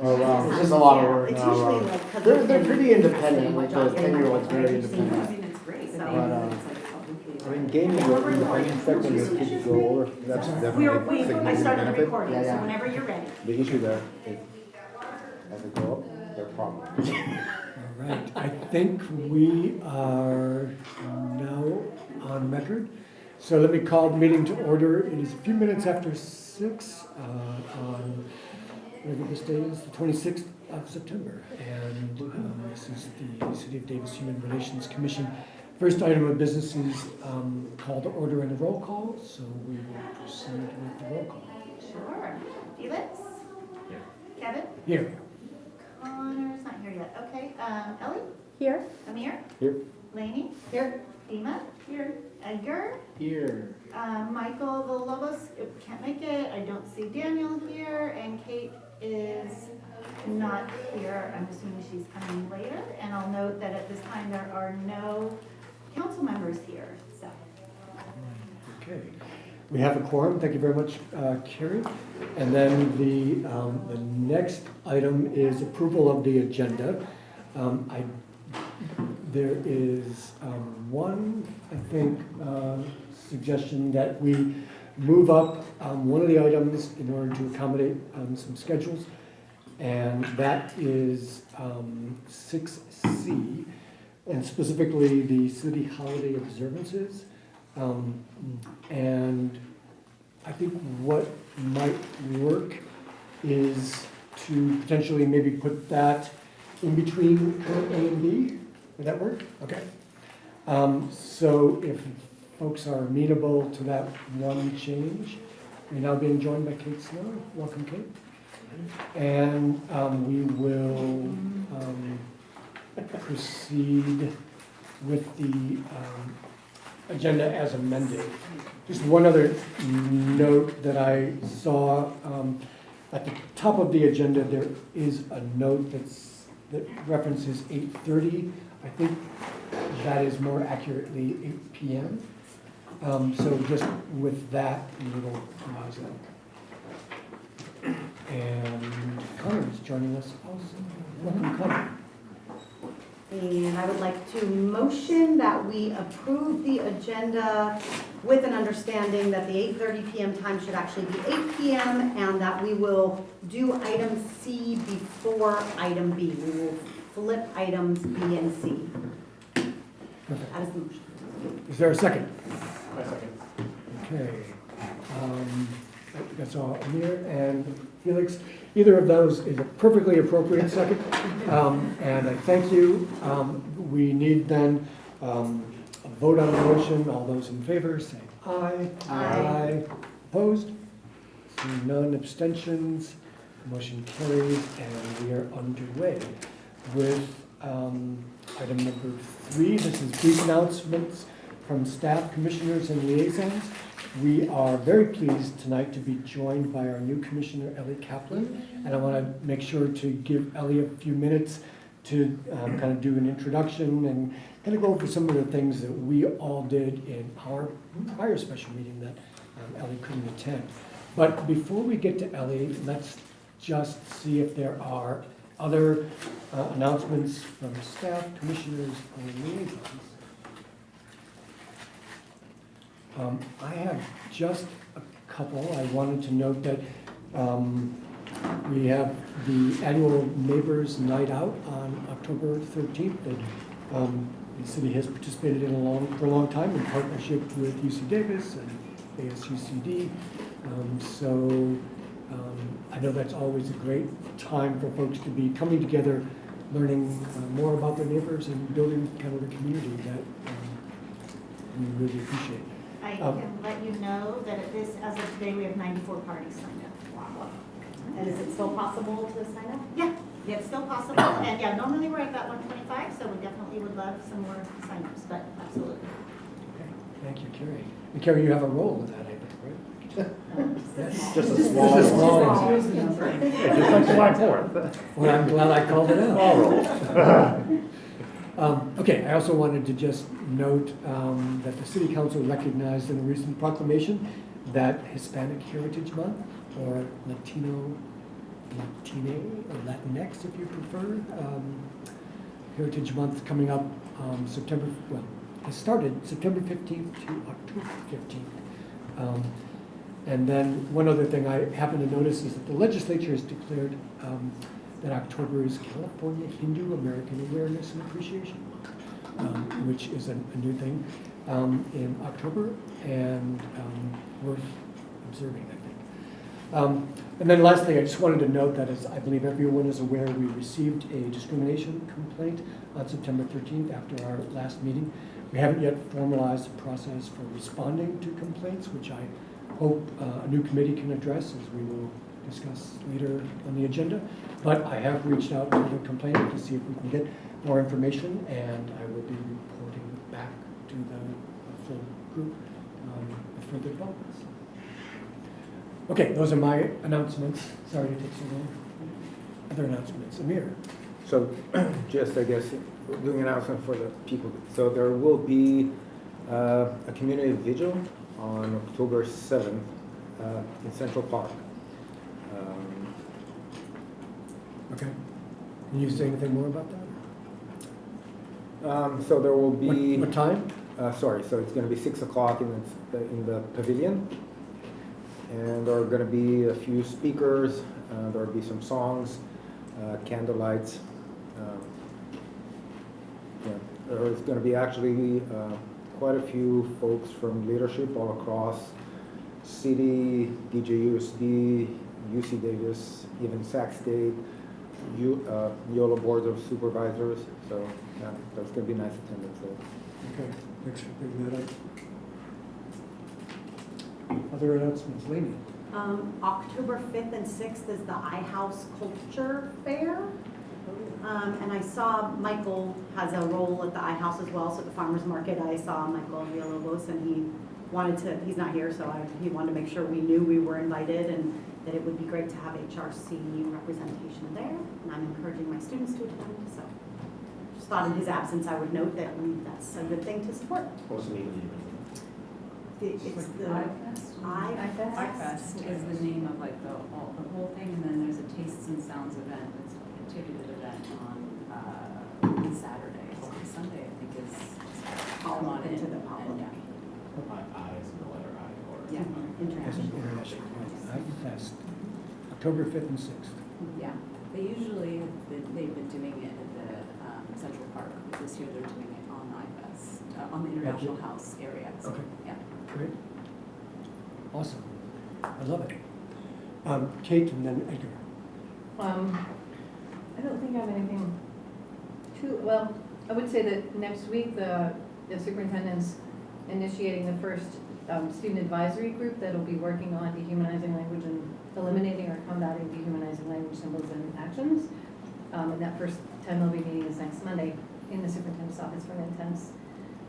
Oh wow, it's just a Yeah, lot of work. it's No, usually like, 'cause they're we pretty can independent. say Like what the job 10-year-old's they very want. independent. It's great. So- But I mean, gaming with independent sector as kids grow older, that's definitely a I significant started the benefit. recording, Yeah, yeah. so whenever you're ready. The issue there is, as they grow up, their problems. All right, I think we are now on record. So let me call the meeting to order. It is a few minutes after 6 on, whatever this day is, the 26th of September. And this is the City of Davis Human Relations Commission. First item of business is call to order and a roll call, so we will proceed with the roll call. Sure. Felix? Here. Kevin? Here. Connor's not here yet. Okay, Ellie? Here. Amir? Here. Laney? Here. Dima? Here. Edgar? Here. Michael Villalobos can't make it. I don't see Daniel here, and Kate is not here. I'm assuming she's coming later. And I'll note that at this time there are no council members here, so. Okay, we have a quorum, thank you very much, Carrie. And then the next item is approval of the agenda. There is one, I think, suggestion that we move up one of the items in order to accommodate some schedules. And that is 6C, and specifically the city holiday observances. And I think what might work is to potentially maybe put that in between A and B. Would that work? Okay. So if folks are amenable to that one change, we're now being joined by Kate Snow. Welcome, Kate. And we will proceed with the agenda as amended. Just one other note that I saw, at the top of the agenda, there is a note that references 8:30. I think that is more accurately 8 p.m. So just with that little proviso. And Connor is joining us also. Welcome, Connor. And I would like to motion that we approve the agenda with an understanding that the 8:30 p.m. time should actually be 8 p.m. and that we will do item C before item B. We will flip items B and C. Perfect. That is the motion. Is there a second? My second. Okay. That's all, Amir and Felix. Either of those is a perfectly appropriate second. And I thank you. We need then a vote on the motion. All those in favor say aye. Aye. Opposed? Seeing none, abstentions. Motion carries, and we are underway with item number 3. This is brief announcements from staff, commissioners, and liaisons. We are very pleased tonight to be joined by our new commissioner, Ellie Kaplan. And I want to make sure to give Ellie a few minutes to kind of do an introduction and kind of go over some of the things that we all did in our prior special meeting that Ellie couldn't attend. But before we get to Ellie, let's just see if there are other announcements from staff, commissioners, or liaisons. I have just a couple. I wanted to note that we have the annual Neighbors Night Out on October 13th that the city has participated in for a long time in partnership with UC Davis and ASUCD. I know that's always a great time for folks to be coming together, learning more about their neighbors and building kind of a community that we really appreciate. I can let you know that at this, as of today, we have 94 parties signed up. Wow. And is it still possible to sign up? Yeah, it's still possible. And yeah, normally we're at about 125, so we definitely would love some more signups, but absolutely. Okay, thank you, Carrie. And Carrie, you have a role with that, I think, right? Just a small. Just a small one. Just like July 4th. Well, I'm glad I called it out. All rolls. Okay, I also wanted to just note that the City Council recognized in a recent proclamation that Hispanic Heritage Month, or Latino Latine, or Latinx if you prefer. Heritage Month coming up September, well, it started September 15th to October 15th. And then one other thing I happen to notice is that the legislature has declared that October is California Hindu American Awareness and Appreciation Month, which is a new thing in October and worth observing, I think. And then last thing, I just wanted to note that, as I believe everyone is aware, we received a discrimination complaint on September 13th after our last meeting. We haven't yet formalized the process for responding to complaints, which I hope a new committee can address, as we will discuss later on the agenda. But I have reached out to the complainant to see if we can get more information, and I will be reporting back to the full group with further developments. Okay, those are my announcements. Sorry to take so long. Other announcements, Amir. So just, I guess, doing an announcement for the people. So there will be a community vigil on October 7th in Central Park. Okay. Can you say anything more about that? So there will be... What time? Sorry, so it's going to be 6 o'clock in the pavilion. And there are going to be a few speakers. There will be some songs, candlelights. There's going to be actually quite a few folks from leadership all across city, DJUSD, UC Davis, even Sac State, YOLO Board of Supervisors. So yeah, that's going to be nice attendance there. Okay, thanks for bringing that up. Other announcements, Lainey? October 5th and 6th is the iHouse Culture Fair. And I saw Michael has a role at the iHouse as well, so at the farmer's market I saw Michael Villalobos, and he's not here, so he wanted to make sure we knew we were invited and that it would be great to have HRC representation there, and I'm encouraging my students to attend, so just thought in his absence I would note that that's a good thing to support. What's the name of the event? It's the iFest is the name of like the whole thing, and then there's a Tastes and Sounds event. It's a ticketed event on Saturday. So Sunday, I think, is All come on open in. to the public. And, I is in the letter I, or? Yeah, As an international. international fest, October 5th and 6th. yeah, they usually they've been doing it at the Central Park, but this year they're doing it on iFest, on the International House area. So, Okay. yeah. Great. Awesome. I love it. Kate and then Edgar. I don't think I have anything well, I would say that next week, the superintendent's initiating the first student advisory group that'll be working on dehumanizing language and eliminating or combating dehumanizing language symbols and actions. And that first time they'll be meeting is next Monday in the superintendent's office for an intense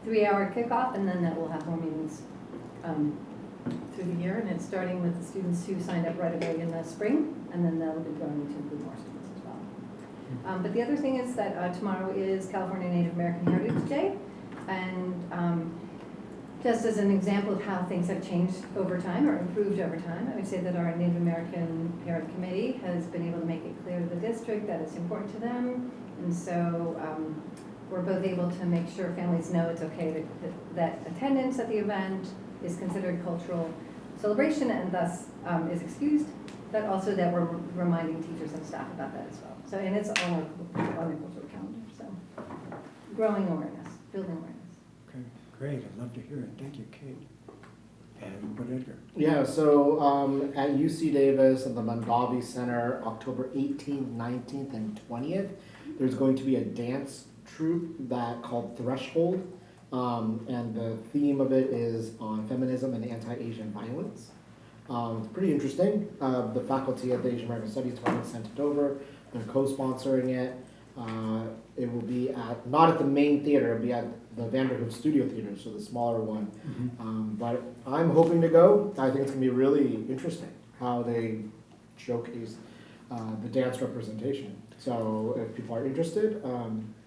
3-hour kickoff, and then that will have more meetings through the year, and it's starting with the students who signed up right away in the spring, and then that'll be growing to include more students as well. But the other thing is that tomorrow is California Native American Heritage Day, and just as an example of how things have changed over time or improved over time, I would say that our Native American Parent Committee has been able to make it clear to the district that it's important to them, and so we're both able to make sure families know it's okay that attendance at the event is considered cultural celebration and thus is excused, but also that we're reminding teachers and staff about that as well. So, and it's on our cultural calendar, so growing awareness, building awareness. Okay, great. I'd love to hear it. Thank you, Kate. And what, Edgar? Yeah, so at UC Davis and the Mondavi Center, October 18th, 19th, and 20th, there's going to be a dance troupe that called Threshold. And the theme of it is on feminism and anti-Asian violence. It's pretty interesting. The faculty at the Asian American Studies Department sent it over. They're co-sponsoring it. It will be not at the main theater, it'll be at the Vanderhoof Studio Theater, so the smaller one. But I'm hoping to go. I think it's gonna be really interesting how they showcase the dance representation. So if people are interested,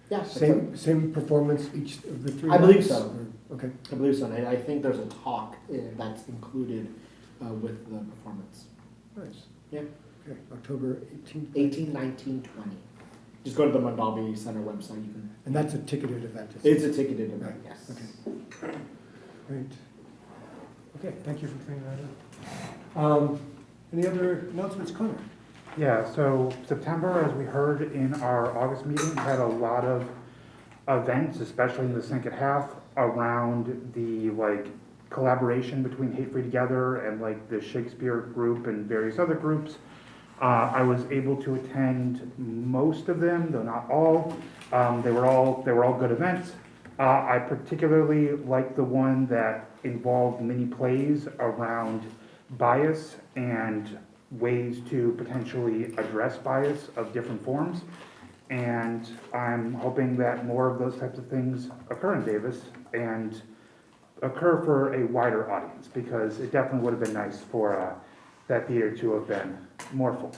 yeah. Same performance each of the 3 I believe nights? so. Or- Okay. I believe so, and I think there's a talk that's included with the performance. Nice. Yeah. Okay, October 18th. 18, 19, 20. Just go to the Mondavi Center website. You can. And that's a ticketed event, isn't it? It's a ticketed event. Yes. Okay. Great. Okay, thank you for clearing that up. Any other announcements, Connor? Yeah, so September, as we heard in our August meeting, had a lot of events, especially in the second half, around the collaboration between Hate Free Together and the Shakespeare group and various other groups. I was able to attend most of them, though not all. They were all good events. I particularly liked the one that involved mini plays around bias and ways to potentially address bias of different forms. And I'm hoping that more of those types of things occur in Davis and occur for a wider audience, because it definitely would have been nice for that theater to have been more full.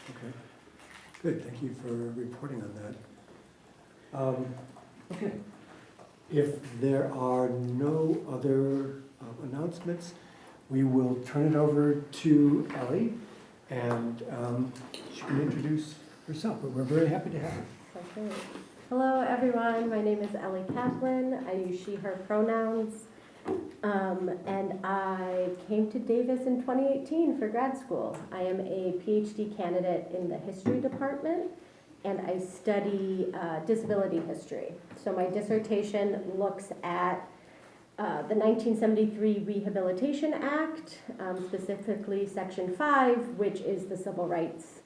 Okay, good, thank you for reporting on that. Okay, if there are no other announcements, we will turn it over to Ellie, and she can introduce herself, but we're very happy to have her. Okay. Hello, everyone. My name is Ellie Kaplan. I use she, her pronouns. And I came to Davis in 2018 for grad school. I am a PhD candidate in the history department, and I study disability history. So my dissertation looks at the 1973 Rehabilitation Act, specifically Section 5, which is the civil rights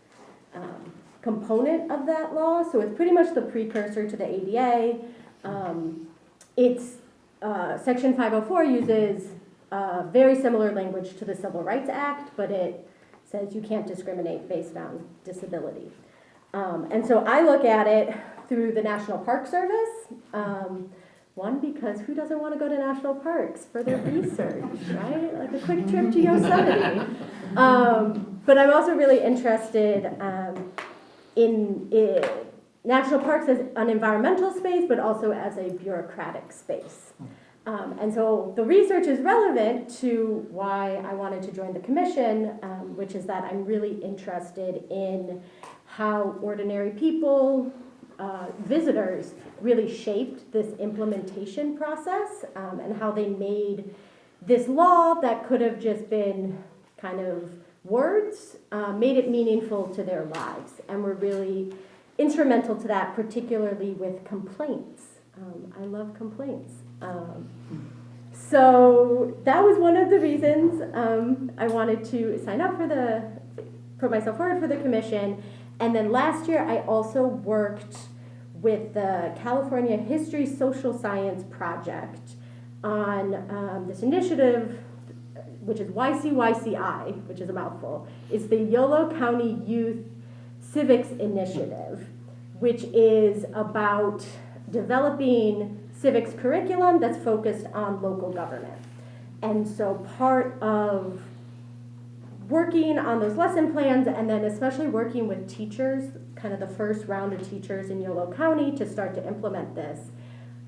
component of that law. So it's pretty much the precursor to the ADA. Section 504 uses very similar language to the Civil Rights Act, but it says you can't discriminate based on disability. And so I look at it through the National Park Service. One, because who doesn't want to go to national parks for their research, right? Like a quick trip to Yosemite. But I'm also really interested in national parks as an environmental space, but also as a bureaucratic space. And so the research is relevant to why I wanted to join the commission, which is that I'm really interested in how ordinary people, visitors, really shaped this implementation process, and how they made this law that could have just been kind of words, made it meaningful to their lives, and were really instrumental to that, particularly with complaints. I love complaints. So that was one of the reasons I wanted to sign up put myself forward for the commission. And then last year I also worked with the California History Social Science Project on this initiative, which is YCYCI, which is a mouthful. It's the Yolo County Youth Civics Initiative, which is about developing civics curriculum that's focused on local government. And so part of working on those lesson plans, and then especially working with teachers, kind of the first round of teachers in Yolo County to start to implement this,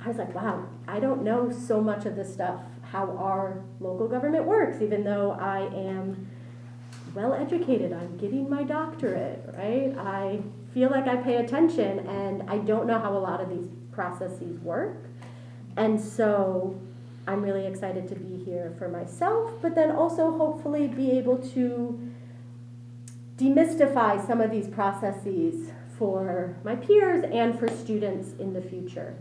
I was like, wow, I don't know so much of this stuff, how our local government works, even though I am well educated. I'm getting my doctorate, right? I feel like I pay attention, and I don't know how a lot of these processes work. And so I'm really excited to be here for myself, but then also hopefully be able to demystify some of these processes for my peers and for students in the future.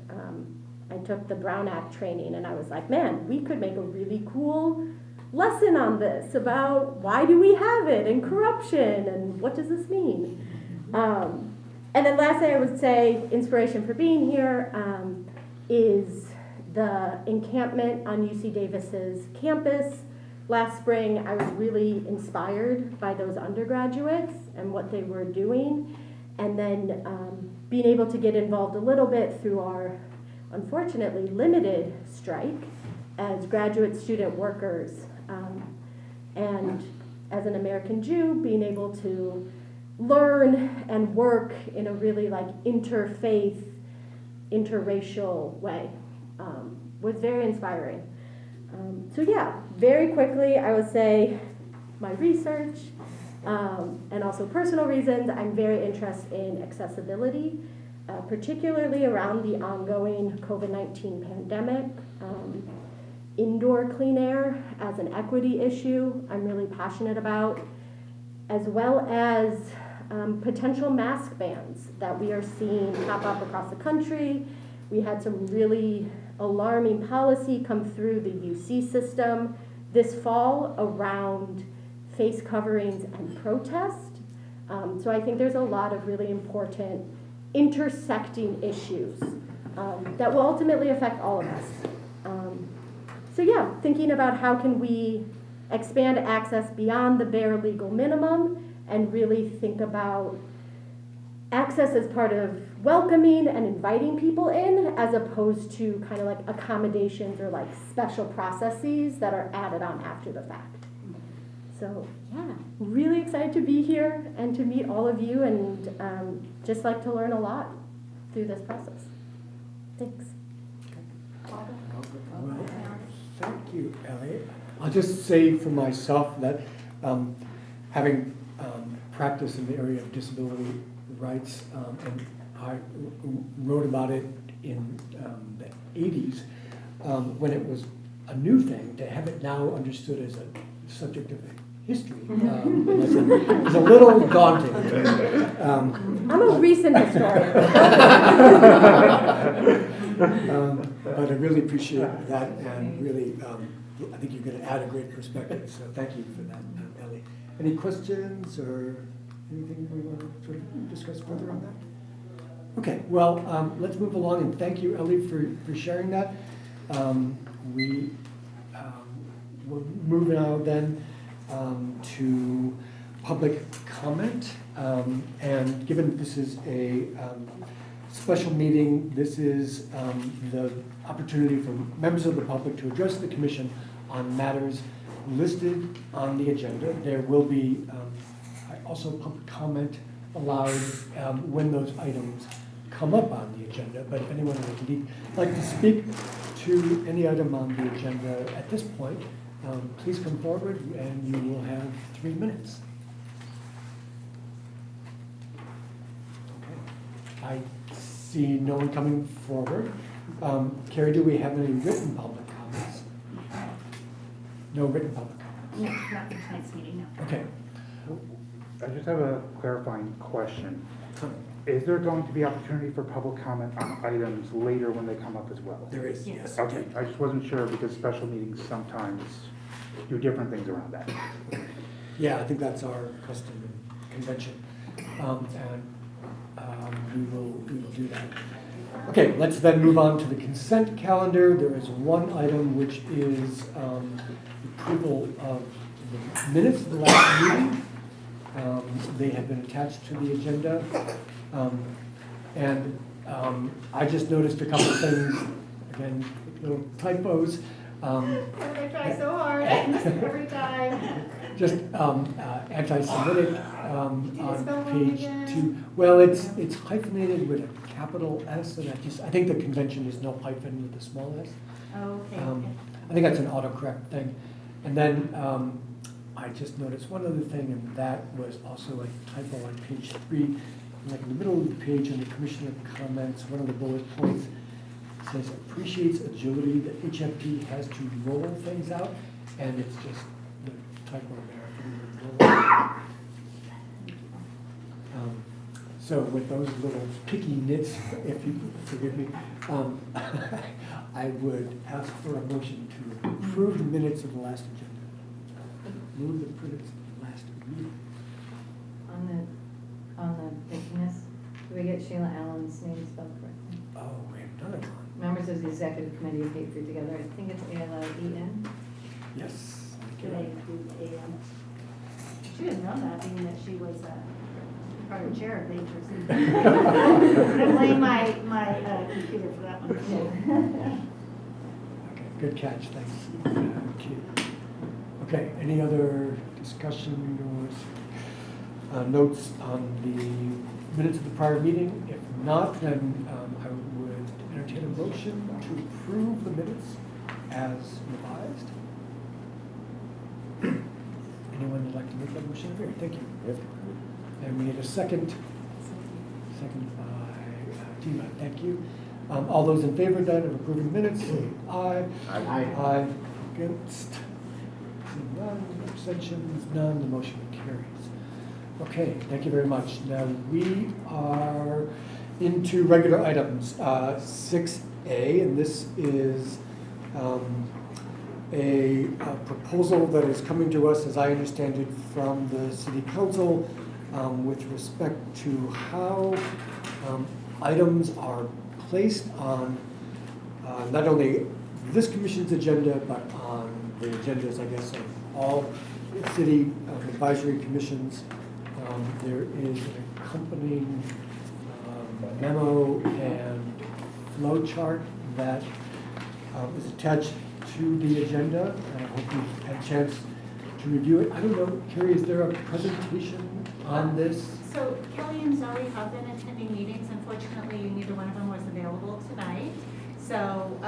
I took the Brown Act training, and I was like, man, we could make a really cool lesson on this about why do we have it, and corruption, and what does this mean? And then lastly, I would say inspiration for being here is the encampment on UC Davis's campus. Last spring, I was really inspired by those undergraduates and what they were doing, and then being able to get involved a little bit through our, unfortunately, limited strike as graduate student workers, and as an American Jew, being able to learn and work in a really interfaith, interracial way was very inspiring. So yeah, very quickly, I would say my research, and also personal reasons, I'm very interested in accessibility, particularly around the ongoing COVID-19 pandemic. Indoor clean air as an equity issue, I'm really passionate about, as well as potential mask bans that we are seeing pop up across the country. We had some really alarming policy come through the UC system this fall around face coverings and protest. So I think there's a lot of really important intersecting issues that will ultimately affect all of us. So yeah, thinking about how can we expand access beyond the bare legal minimum and really think about access as part of welcoming and inviting people in, as opposed to kind of like accommodations or like special processes that are added on after the fact. So yeah, really excited to be here and to meet all of you, and just like to learn a lot through this process. Thanks. Well, thank you, Elliot. I'll just say for myself that having practiced in the area of disability rights, and I wrote about it in the 80s, when it was a new thing, to have it now understood as a subject of history is a little daunting. I'm a recent historian. But I really appreciate that, and really, I think you're going to add a great perspective, so thank you for that, Ellie. Any questions or anything we want to sort of discuss further on that? Okay, well, let's move along, and thank you, Ellie, for sharing that. We will move now then to public comment, and given this is a special meeting, this is the opportunity for members of the public to address the commission on matters listed on the agenda. There will be also public comment allowed when those items come up on the agenda, but if anyone would like to speak to any item on the agenda at this point, please come forward and you will have 3 minutes. Okay. I see no one coming forward. Carrie, do we have any written public comments? No written public comments? No, not for tonight's meeting, no. Okay. I just have a clarifying question. Is there going to be opportunity for public comment on items later when they come up as well? There is, Yes. yes. Okay, I just wasn't sure because special meetings sometimes do different things around that. Yeah, I think that's our custom and convention. We will do that. Okay, let's then move on to the consent calendar. There is one item which is approval of the minutes of the last meeting. They have been attached to the agenda. I just noticed a couple of things, again, little typos. I try so hard, every time. Just anti-Semitic on spell wrong page again? 2. Well, it's hyphenated with a capital S, and I think the convention is no hyphen with a small s. Okay. I think that's an autocorrect thing. And then I just noticed one other thing, and that was also a typo on page 3. Like in the middle of the page in the commissioner comments, one of the bullet points says appreciates agility that HFT has to roll things out, and it's just the typo there. So with those little picky nits, if you forgive me, I would ask for a motion to approve the minutes of the last agenda. Move the minutes of the last meeting. On the pickiness, do we get Sheila Allen's name spelled correctly? Oh, we have done it on. Members of the executive committee of Hate Free Together, I think it's A-L-L-E-N. Yes. Should I include should have known that, being that she was part of chair of HRC. I blame my computer for that one too. Okay, good catch, thanks. Okay, any other discussion or notes on the minutes of the prior meeting? If not, then I would entertain a motion to approve the minutes as revised. Anyone anyone would like to make that motion? Great, thank you. Yep. And we need a second. Second by Tima, thank you. All those in favor then of approving minutes, say aye. Aye. Aye. Against? Seeing none, abstentions, none, the motion carries. Okay, thank you very much. Now, we are into regular items. 6A, and this is a proposal that is coming to us, as I understand it, from the city council with respect to how items are placed on not only this commission's agenda, but on the agendas, I guess, of all city advisory commissions. There is an accompanying memo and flow chart that is attached to the agenda, and I hope you've had a chance to review it. I don't know, Carrie, is there a presentation on this? So Kelly and Zoe have been attending meetings. Unfortunately, neither one of them was available tonight. So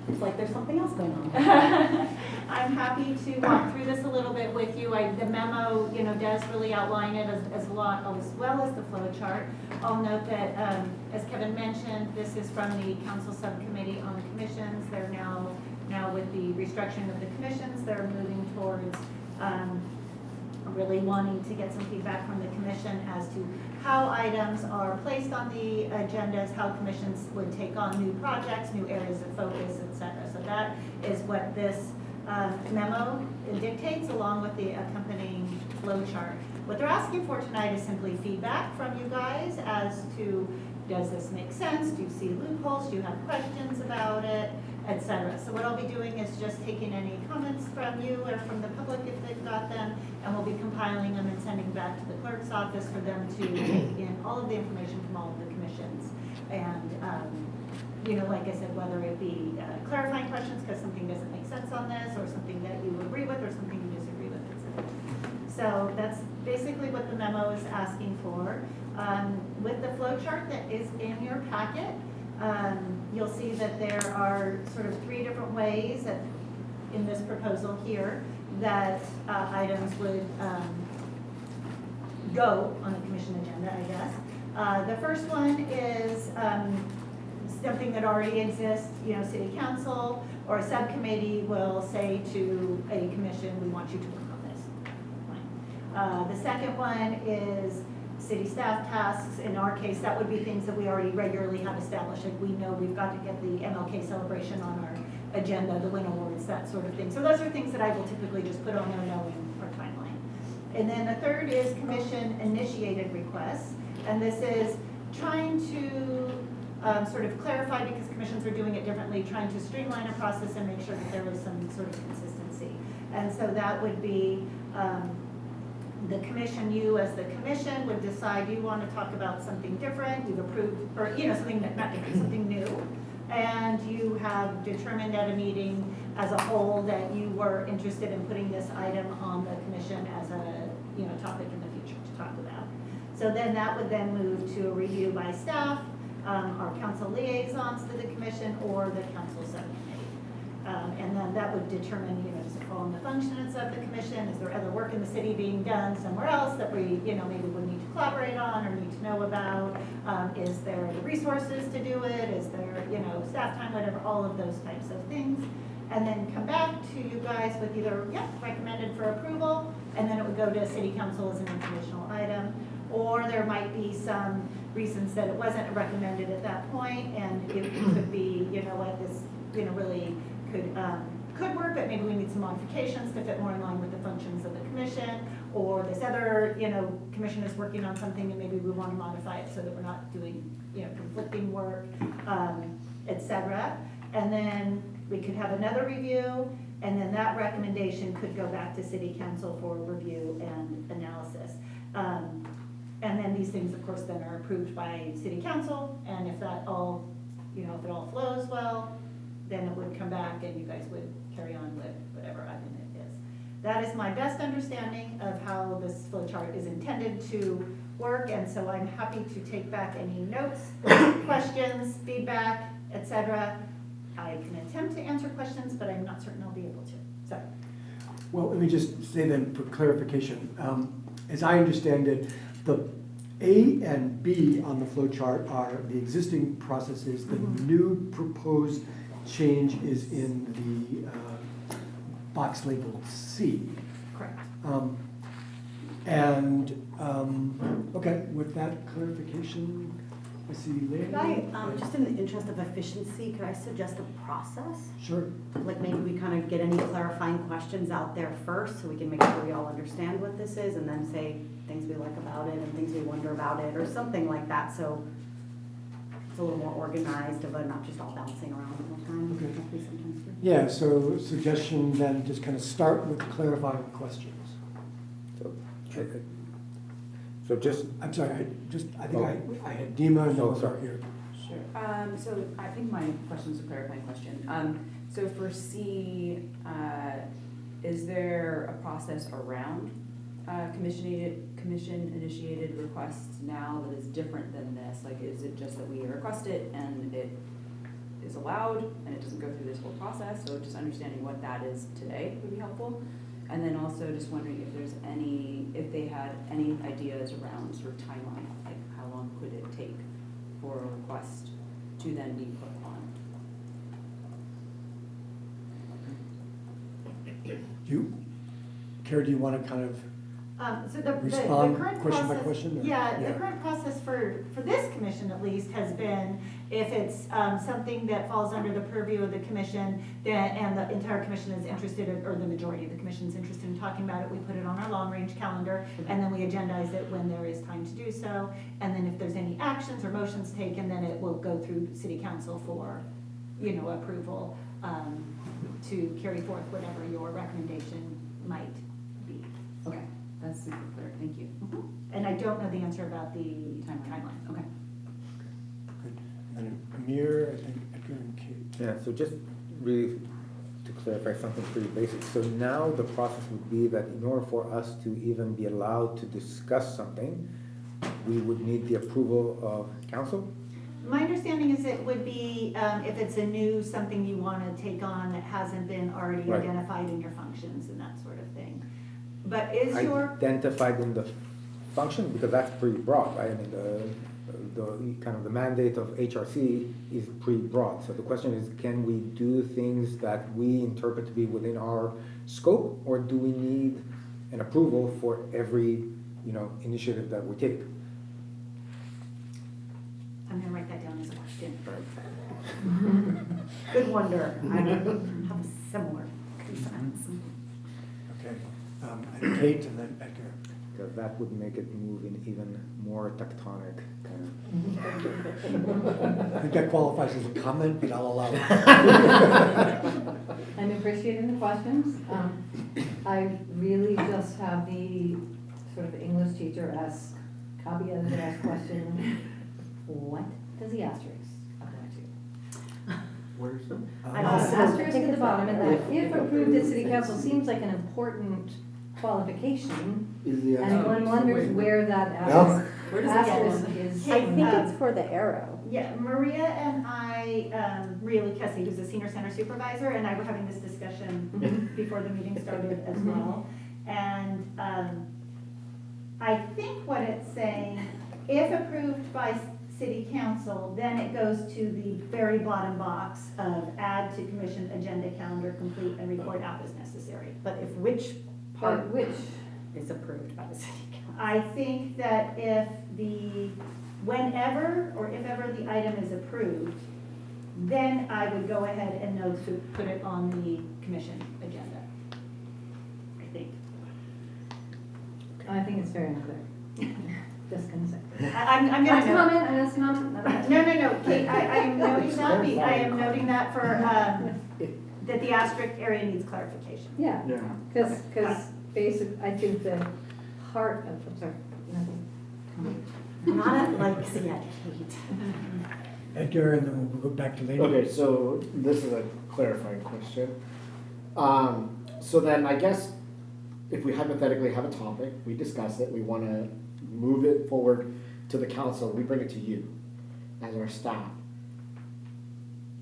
It's like there's something else going on. I'm happy to walk through this a little bit with you. The memo, does really outline it as well as the flow chart. I'll note that, as Kevin mentioned, this is from the council subcommittee on commissions. They're now with the restructuring of the commissions, they're moving towards really wanting to get some feedback from the commission as to how items are placed on the agendas, how commissions would take on new projects, new areas of focus, etc. So that is what this memo dictates, along with the accompanying flow chart. What they're asking for tonight is simply feedback from you guys as to, does this make sense? Do you see loopholes? Do you have questions about it, etc. So what I'll be doing is just taking any comments from you or from the public if they've got them, and we'll be compiling them and sending back to the clerk's office for them to take in all of the information from all of the commissions. And, like I said, whether it be clarifying questions because something doesn't make sense on this, or something that you agree with, or something you disagree with, etc. So that's basically what the memo is asking for. With the flow chart that is in your packet, you'll see that there are sort of 3 different ways that, in this proposal here, that items would go on the commission agenda, I guess. The first one is something that already exists. City council or a subcommittee will say to a commission, we want you to work on this. Fine. The second one is city staff tasks. In our case, that would be things that we already regularly have established. Like we know we've got to get the MLK celebration on our agenda, the WIN awards, that sort of thing. So those are things that I will typically just put on there knowing our timeline. And then the third is commission initiated requests. And this is trying to sort of clarify, because commissions are doing it differently, trying to streamline a process and make sure that there is some sort of consistency. And so that would be the commission, you as the commission would decide you want to talk about something different, you've approved, or something not different, something new, and you have determined at a meeting as a whole that you were interested in putting this item on the commission as a topic in the future to talk about. So then that would then move to a review by staff, our council liaisons to the commission, or the council subcommittee. And then that would determine, does it fall in the functions of the commission? Is there other work in the city being done somewhere else that we, maybe would need to collaborate on or need to know about? Is there the resources to do it? Is there, staff time, whatever, all of those types of things. And then come back to you guys with either, recommended for approval, and then it would go to city council as an informational item. Or there might be some reasons that it wasn't recommended at that point, and it could be, this, really could work, but maybe we need some modifications to fit more in line with the functions of the commission, or this other, commission is working on something and maybe we want to modify it so that we're not doing, conflicting work, etc. And then we could have another review, and then that recommendation could go back to city council for review and analysis. And then these things, of course, then are approved by city council, and if that all, if it all flows well, then it would come back and you guys would carry on with whatever item it is. That is my best understanding of how this flow chart is intended to work, and so I'm happy to take back any notes, questions, feedback, etc. I can attempt to answer questions, but I'm not certain I'll be able to. So Well, let me just say then for clarification, as I understand it, the A and B on the flow chart are the existing processes. The new proposed change is in the box labeled C. Correct. Okay, with that clarification, I see you later. Could I, just in the interest of efficiency, could I suggest a process? Sure. Like maybe we kind of get any clarifying questions out there first, so we can make sure we all understand what this is, and then say things we like about it and things we wonder about it, or something like that, so it's a little more organized, but not just all bouncing around all the time. Okay. like we sometimes do. Yeah, so suggestion then, just kind of start with clarifying questions. So just, I'm sorry, I think I had Dima and Oh, Oliver sorry. here. Sure. So I think my question's a clarifying question. So for C, is there a process around commission-initiated requests now that is different than this? Like, is it just that we request it and it is allowed and it doesn't go through this whole process? So just understanding what that is today would be helpful. And then also just wondering if if they had any ideas around sort of timeline, like how long could it take for a request to then be put on? Kara, do you want to kind of So the respond current question by process- question? or- Yeah, the current process for this commission at least has been, if it's something that falls under the purview of the commission, then, and the entire commission is interested, or the majority of the commission is interested in talking about it, we put it on our long-range calendar, and then we agendize it when there is time to do so. And then if there's any actions or motions taken, then it will go through city council for, approval, to carry forth whatever your recommendation might be. Okay, that's super clear, thank you. And I don't know the answer about the timeline. Okay. Good. And Amir, I think Edgar and Kate. yeah, so just really to clarify something pretty basic. So now the process would be that in order for us to even be allowed to discuss something, we would need the approval of council? My understanding is it would be, if it's a new, something you want to take on that hasn't been already Right. identified in your functions and that sort of thing. But is your, Identified in the function, because that's pretty broad, right? I mean, the kind of the mandate of HRC is pretty broad. So the question is, can we do things that we interpret to be within our scope, or do we need an approval for every, initiative that we take? I'm going to write that down as a question. Good wonder, I have similar concerns. Okay. And Kate and then Edgar. Because that would make it move in even more tectonic kind I think that qualifies as a comment, but I'll allow it. I'm appreciating the questions. I really just have the sort of English teacher ask, copy editor ask question, what does the asterisk apply to? Where's it? Asterisk at the bottom, and that if approved at city council seems like an important qualification, Is the and one wonders where that Where does it get asterisk is. I think it's for the arrow. Yeah, Maria and I, Maria Lucchesi, who's the senior center supervisor, and I were having this discussion before the meeting started as well. And I think what it's saying, if approved by city council, then it goes to the very bottom box of add to commission agenda calendar, complete and report out as necessary. But if which part But which, is approved by the city council? I think that if whenever or if ever the item is approved, then I would go ahead and know to put it on the commission agenda. I think. I think it's very unclear. Just gonna say. I'm That's gonna a note. comment, and that's not. No, Kate, I am noting that, I am noting that for, that the asterisk area needs clarification. Yeah, Yeah. because I think the heart of, I'm sorry, nothing. Not like yet, Kate. Edgar, and then we'll go back to later. Okay, so this is a clarifying question. So then I guess if we hypothetically have a topic, we discuss it, we want to move it forward to the council, we bring it to you as our staff.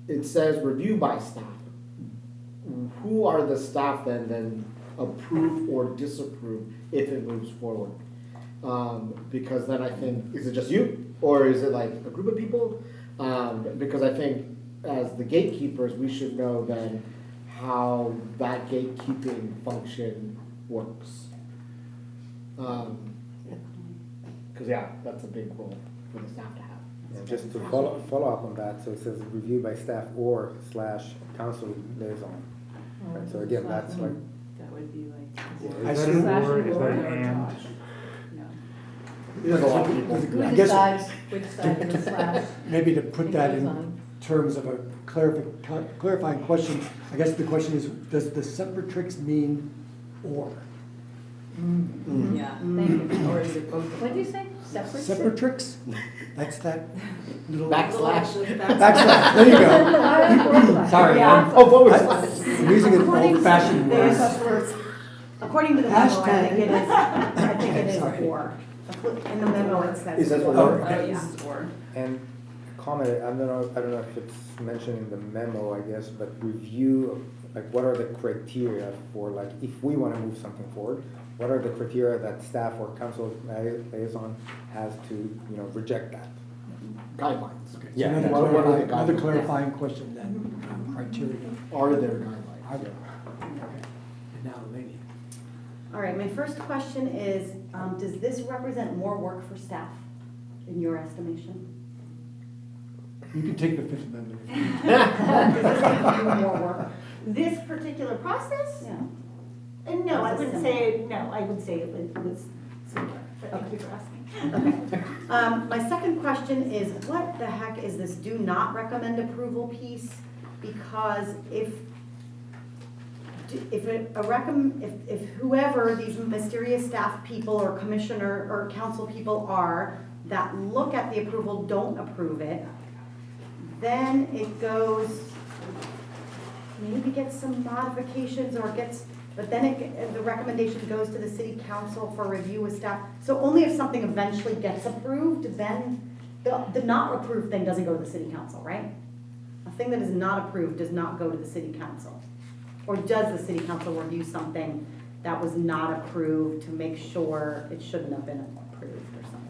It says review by staff. Who are the staff then approve or disapprove if it moves forward. Because then I think, is it just you, or is it like a group of people? Because I think as the gatekeepers, we should know then how that gatekeeping function works. Because yeah, that's a big role for the staff to have. And just to follow up on that, so it says review by staff or / council liaison. Right, so again, that's like, That would be like. I Is that see. an or, is that an and? No. There's a lot of people. I Which guess side, which side of the slash? maybe to put that in Liaison. terms of a clarifying question, I guess the question is, does the separatrix mean or? Yeah. Thank you. Or is it both? What did you say? Separate? Separatrix? That's that little. Backslash. Backslash, there you go. Sorry, Yeah. Oh, forward I- slash. I'm using an According to old-fashioned this- word. According to the memo, I think Hashtag. it is, I think it is Sorry. or. In the memo, it says. It says or. or. Oh, Okay. yeah, or. and comment, I don't know if it's mentioned in the memo, I guess, but review, like what are the criteria for, like, if we want to move something forward, what are the criteria that staff or council liaison has to, you know, reject that? Guidelines. Okay, so Yeah, another what are the clarifying- Another guidelines? clarifying question then, criteria. Are there Are guidelines? there? Okay. And now, Lainey. All right, my first question is, does this represent more work for staff, in your estimation? You can take the Fifth Amendment. Does this make you more work? This particular process? Yeah. No, I Is it wouldn't say, no, I would say it was similar, but thank you for asking. Okay. My second question is, what the heck is this do not recommend approval piece? Because if whoever these mysterious staff people or commissioner or council people are that look at the approval don't approve it, then it goes, maybe gets some modifications or gets, but then the recommendation goes to the city council for review with staff. So only if something eventually gets approved, then the not approved thing doesn't go to the city council, right? A thing that is not approved does not go to the city council. Or does the city council review something that was not approved to make sure it shouldn't have been approved or something?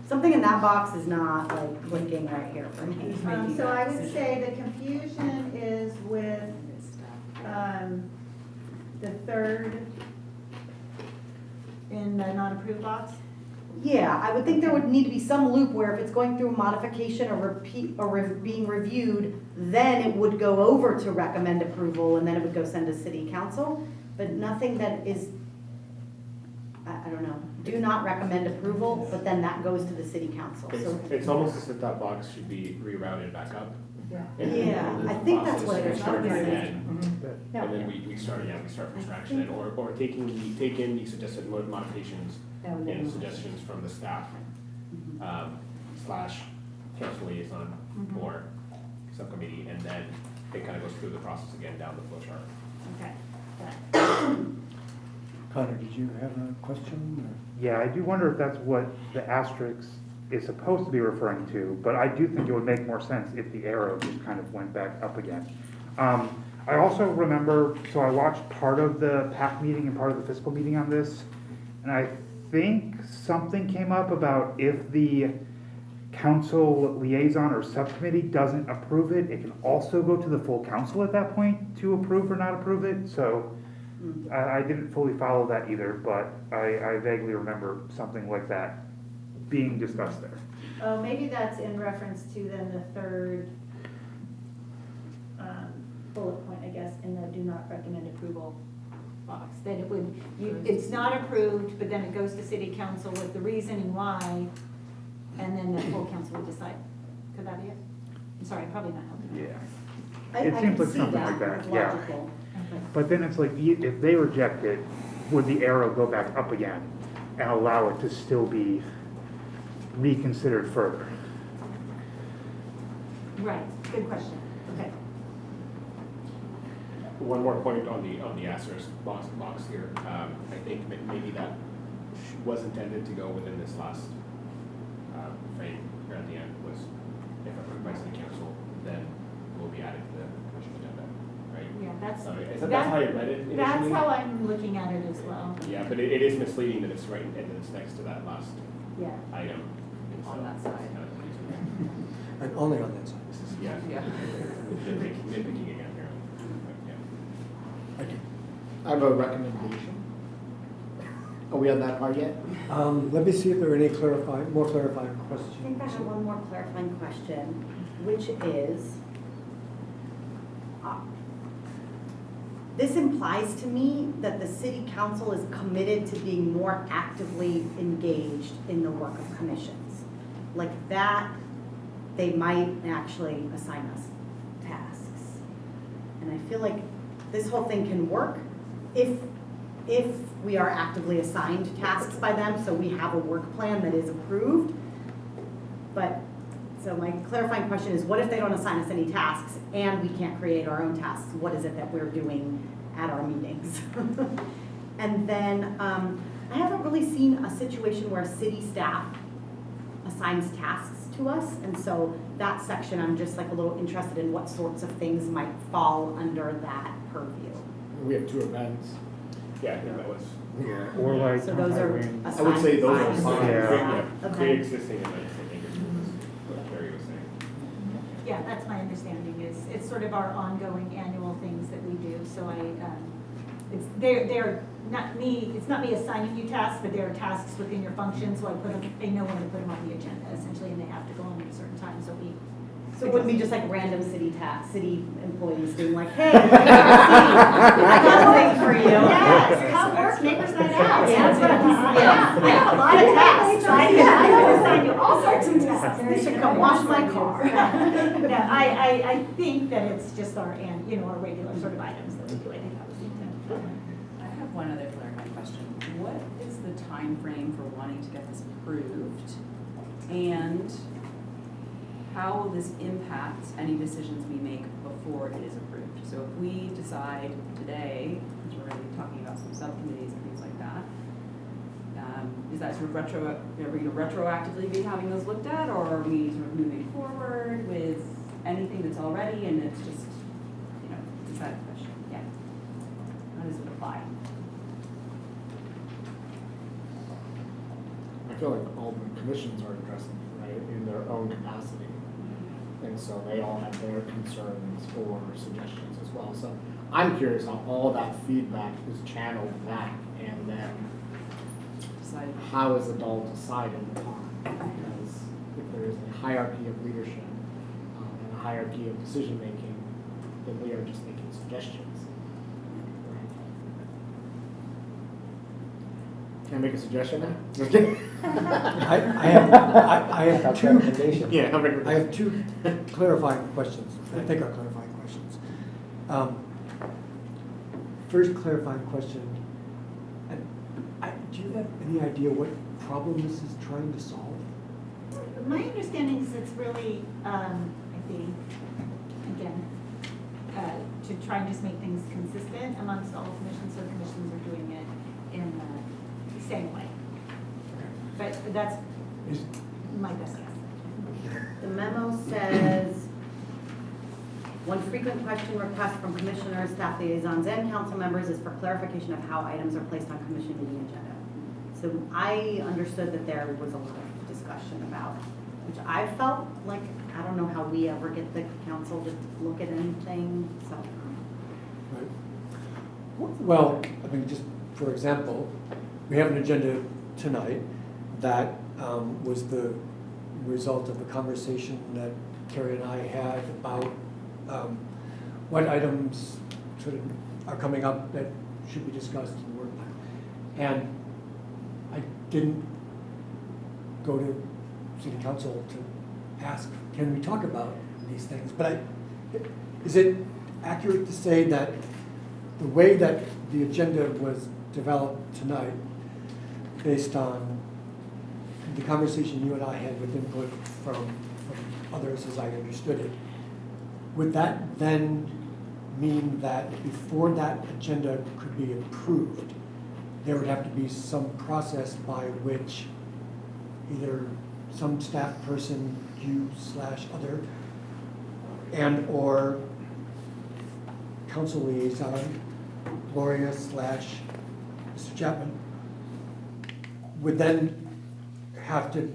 Something in that box is not like clicking right here for me. So I would say the confusion is with, the third in the non-approved box. Yeah, I would think there would need to be some loop where if it's going through modification or repeat, or being reviewed, then it would go over to recommend approval and then it would go send to city council. But nothing that is, I don't know, do not recommend approval, but then that goes to the city council. So It's almost as if that box should be rerouted back up. Yeah. Yeah, I think that's what it is. Start Yeah. again, Yeah. and then we start from scratch then, or take in the suggested modifications and suggestions from the staff, / council liaison or subcommittee, and then it kind of goes through the process again down the flow chart. Okay. Connor, did you have a question? Yeah, I do wonder if that's what the asterisk is supposed to be referring to, but I do think it would make more sense if the arrow just kind of went back up again. I also remember, so I watched part of the PAC meeting and part of the fiscal meeting on this, and I think something came up about if the council liaison or subcommittee doesn't approve it, it can also go to the full council at that point to approve or not approve it, so I didn't fully follow that either, but I vaguely remember something like that being discussed there. Oh, maybe that's in reference to then the third bullet point, I guess, in the do not recommend approval box. Then it would, it's not approved, but then it goes to city council with the reasoning why, and then the full council would decide. Could that be it? I'm sorry, I'm probably not helping. you. Yeah. I It can seems like see something like that, It's yeah. logical. But then it's like, if they reject it, would the arrow go back up again and allow it to still be reconsidered further? Right, good question. Okay. One more point on the asterisk box here. I think maybe that was intended to go within this last frame here at the end, was if approved by city council, then will be added to the commission agenda, right? Yeah, that's that's, So that's how I read it initially. that's how I'm looking at it as well. Yeah, but it is misleading that it's right, and it's next to that last Yeah. item. And On so that it's side. kind of confusing. And only on that side. This is, yeah. Yeah. Nitpicking again here. But, yeah. Okay. I have a recommendation. Are we on that part yet? Let me see if there are any more clarifying I questions. think I have one more clarifying question, which is, this implies to me that the city council is committed to being more actively engaged in the work of commissions. Like that, they might actually assign us tasks. And I feel like this whole thing can work if we are actively assigned tasks by them, so we have a work plan that is approved. But, so my clarifying question is, what if they don't assign us any tasks and we can't create our own tasks? What is it that we're doing at our meetings? And then, I haven't really seen a situation where city staff assigns tasks to us. And so that section, I'm just like a little interested in what sorts of things might fall under that purview. We have 2 events. Yeah, I think that was. Yeah, or like. So those are Halloween. I would say those are assigned fine. by Yeah. staff. Yeah, Okay. pre-existing events, I think is what Carrie was saying. Yeah, that's my understanding, is it's sort of our ongoing annual things that we do, so they're not me, it's not me assigning you tasks, but there are tasks within your function, so they know when to put them on the agenda essentially, and they have to go on at a certain time, so we. So it wouldn't be just like random city employees being like, hey, I got a thing for you. Yes, come work neighbors night out. Yeah, That's what I'm saying. yeah. I got a lot of tasks. I know assign you all sorts of tasks. They should come wash my car. No, I think that it's just our, our regular sort of items that we do. I think that was the intent. I have one other clarifying question. What is the time frame for wanting to get this approved? And how will this impact any decisions we make before it is approved? So if we decide today, because we're going to be talking about some subcommittees and things like that, is that sort of are we going to retroactively be having those looked at, or are we sort of moving forward with anything that's already, and it's just, decided question? Yeah. How does it apply? I feel like all the commissions are addressing it, right, in their own capacity. And so they all have their concerns or suggestions as well. So I'm curious how all that feedback is channeled back, and then Decide. how is it all decided upon? Because if there is a hierarchy of leadership and a hierarchy of decision making, then we are just making suggestions. Right? Can I make a suggestion now? Just kidding. I have two. Recommendation. Yeah, I'm ready. I have 2 clarifying questions. I think are clarifying questions. First clarifying question. Do you have any idea what problem this is trying to solve? My understanding is it's really, I think, again, to try and just make things consistent amongst all commissions, so commissions are doing it in the same way. But that's Is- my best guess. The memo says, one frequent question request from commissioners, staff liaisons, and council members is for clarification of how items are placed on commission meeting agenda. So I understood that there was a lot of discussion about, which I felt like, I don't know how we ever get the council just to look at anything, so. Right. Well, I mean, just for example, we have an agenda tonight that was the result of a conversation that Carrie and I had about what items sort of are coming up that should be discussed in the work plan. And I didn't go to city council to ask, can we talk about these things? But is it accurate to say that the way that the agenda was developed tonight, based on the conversation you and I had with input from others as I understood it, would that then mean that before that agenda could be approved, there would have to be some process by which either some staff person, you/other, and/or council liaison, Gloria / Mr. Chapman, would then have to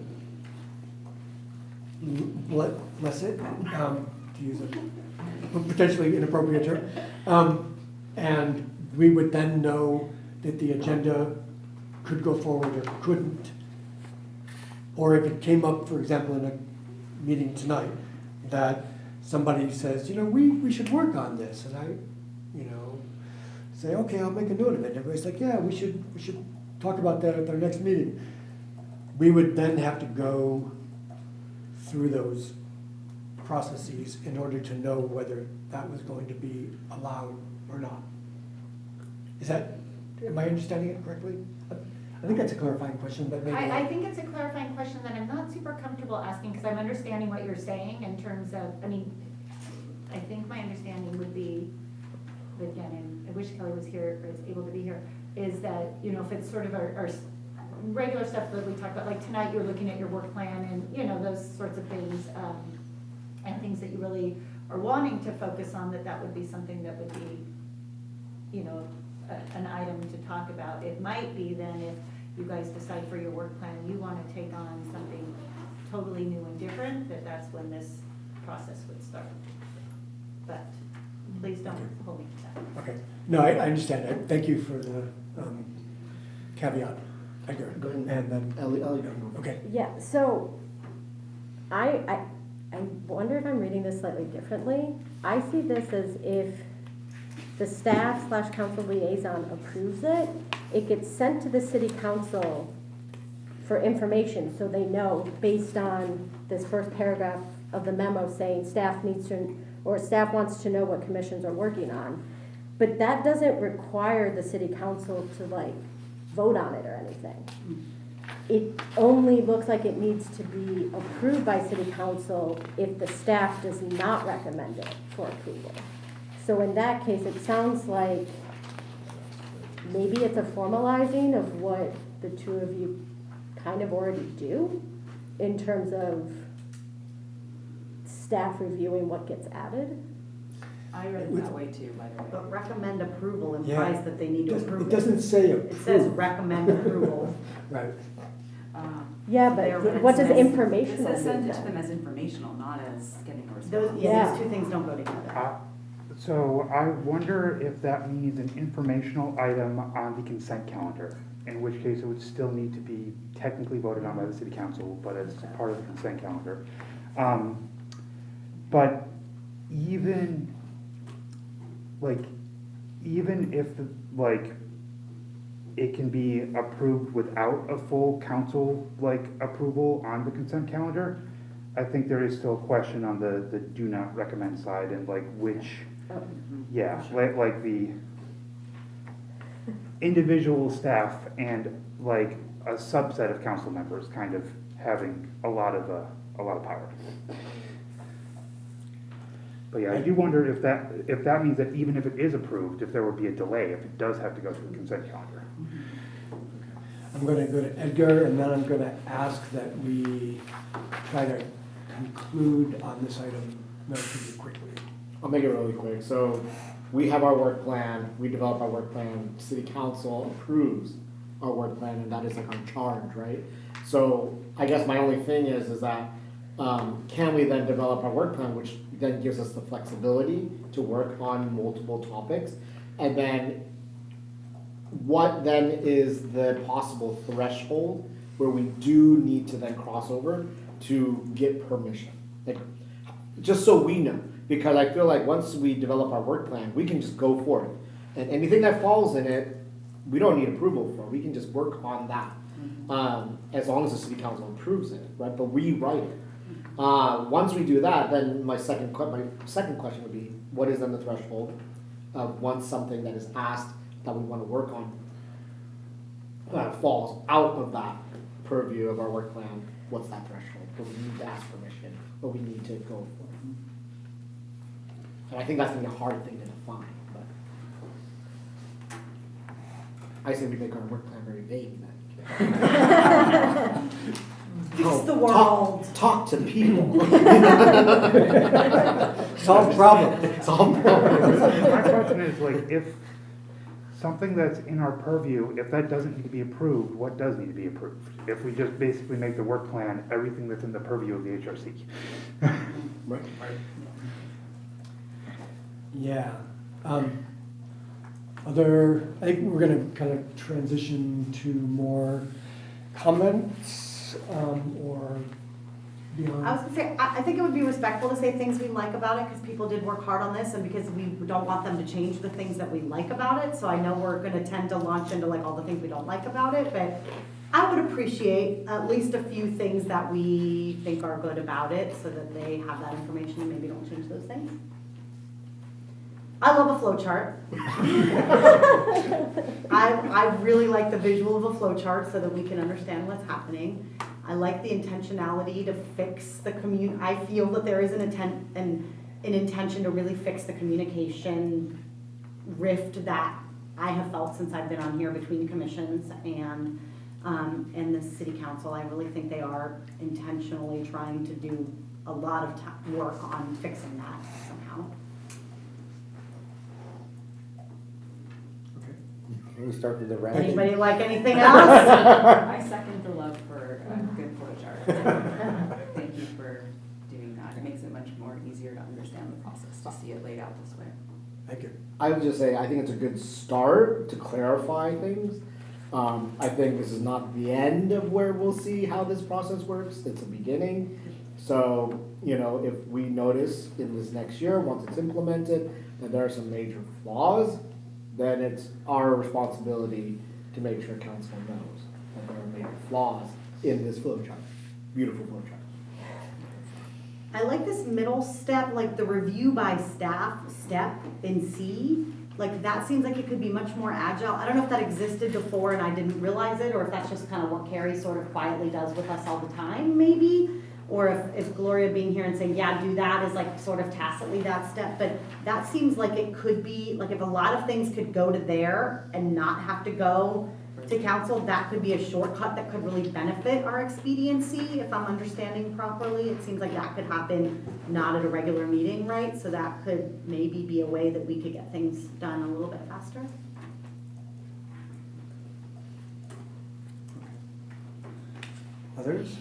bless it, to use a potentially inappropriate term. And we would then know that the agenda could go forward or couldn't. Or if it came up, for example, in a meeting tonight, that somebody says, we should work on this, and I, say, okay, I'll make a note of it. And everybody's like, yeah, we should talk about that at our next meeting. We would then have to go through those processes in order to know whether that was going to be allowed or not. Am I understanding it correctly? I think that's a clarifying question, but maybe. I think it's a clarifying question that I'm not super comfortable asking, because I'm understanding what you're saying in terms of, I think my understanding would be, but again, and I wish Kelly was here, or is able to be here, is that, if it's sort of our regular stuff that we talk about, like tonight you're looking at your work plan and, those sorts of things, and things that you really are wanting to focus on, that would be something that would be, an item to talk about. It might be then if you guys decide for your work plan, you want to take on something totally new and different, that's when this process would start. But please don't hold me to that. Okay, no, I understand. Thank you for the caveat, Edgar. Go ahead. And then, Ellie, okay. Yeah, so I wonder if I'm reading this slightly differently. I see this as if the staff / council liaison approves it, it gets sent to the city council for information, so they know based on this first paragraph of the memo saying staff wants to know what commissions are working on. But that doesn't require the city council to vote on it or anything. It only looks like it needs to be approved by city council if the staff does not recommend it for approval. So in that case, it sounds like maybe it's a formalizing of what the two of you kind of already do in terms of staff reviewing what gets added. I read it that way too, by the way. But recommend approval implies that they need to approve It it. doesn't say approve. It says recommend approval. Right. Yeah, There, but but what it does says- informational It says send mean it to them then? as informational, not as getting a response. Those two things don't go together. So I wonder if that means an informational item on the consent calendar, in which case it would still need to be technically voted on by the city council, but as part of the consent calendar. But even if it can be approved without a full council approval on the consent calendar, I think there is still a question on the do not recommend side and which, yeah, like the individual staff and a subset of council members kind of having a lot of power. But yeah, I do wonder if that means that even if it is approved, if there would be a delay, if it does have to go through the consent calendar. I'm going to go to Edgar, and then I'm going to ask that we try to conclude on this item relatively quickly. I'll make it really quick. So we have our work plan, we develop our work plan, city council approves our work plan, and that is our charge, right? So I guess my only thing is that can we then develop our work plan, which then gives us the flexibility to work on multiple topics? And then what then is the possible threshold where we do need to then cross over to get permission? Just so we know, because I feel like once we develop our work plan, we can just go for it. And anything that falls in it, we don't need approval for. We can just work on that, as long as the city council approves it, right? But we write it. Once we do that, then my second question would be, what is then the threshold of once something that is asked that we want to work on falls out of that purview of our work plan? What's that threshold? Do we need to ask permission, or we need to go for it? And I think that's gonna be a hard thing to define, but I say we make our work plan very vague then. the Talk- world. Talk to people. Solve problems. Solve problems. My question is like, if something that's in our purview, if that doesn't need to be approved, what does need to be approved? If we just basically make the work plan, everything that's in the purview of the HRC. Right. Yeah. I think we're gonna kind of transition to more comments, or beyond. I was gonna say, I think it would be respectful to say things we like about it, because people did work hard on this, and because we don't want them to change the things that we like about it, so I know we're gonna tend to launch into like all the things we don't like about it, but I would appreciate at least a few things that we think are good about it, so that they have that information and maybe don't change those things. I love a flow chart. I really like the visual of a flow chart so that we can understand what's happening. I like the intentionality to fix the I feel that there is an intention to really fix the communication rift that I have felt since I've been on here between commissions and the city council. I really think they are intentionally trying to do a lot of work on fixing that somehow. Can we start with the ranking? Anybody like anything else? I second the love for a good flow chart. Thank you for doing that. It makes it much more easier to understand the process, to see it laid out this way. Thank you. I would just say, I think it's a good start to clarify things. I think this is not the end of where we'll see how this process works, it's a beginning. So, if we notice in this next year, once it's implemented, that there are some major flaws, then it's our responsibility to make sure council knows that there are major flaws in this flow chart, beautiful flow chart. I like this middle step, like the review by staff step in C. Like that seems like it could be much more agile. I don't know if that existed before and I didn't realize it, or if that's just kind of what Carrie sort of quietly does with us all the time, maybe. Or if Gloria being here and saying, yeah, do that is like sort of tacitly that step. But that seems like it could be, like if a lot of things could go to there and not have to go to council, that could be a shortcut that could really benefit our expediency, if I'm understanding properly. It seems like that could happen not at a regular meeting, right? So that could maybe be a way that we could get things done a little bit faster. Others?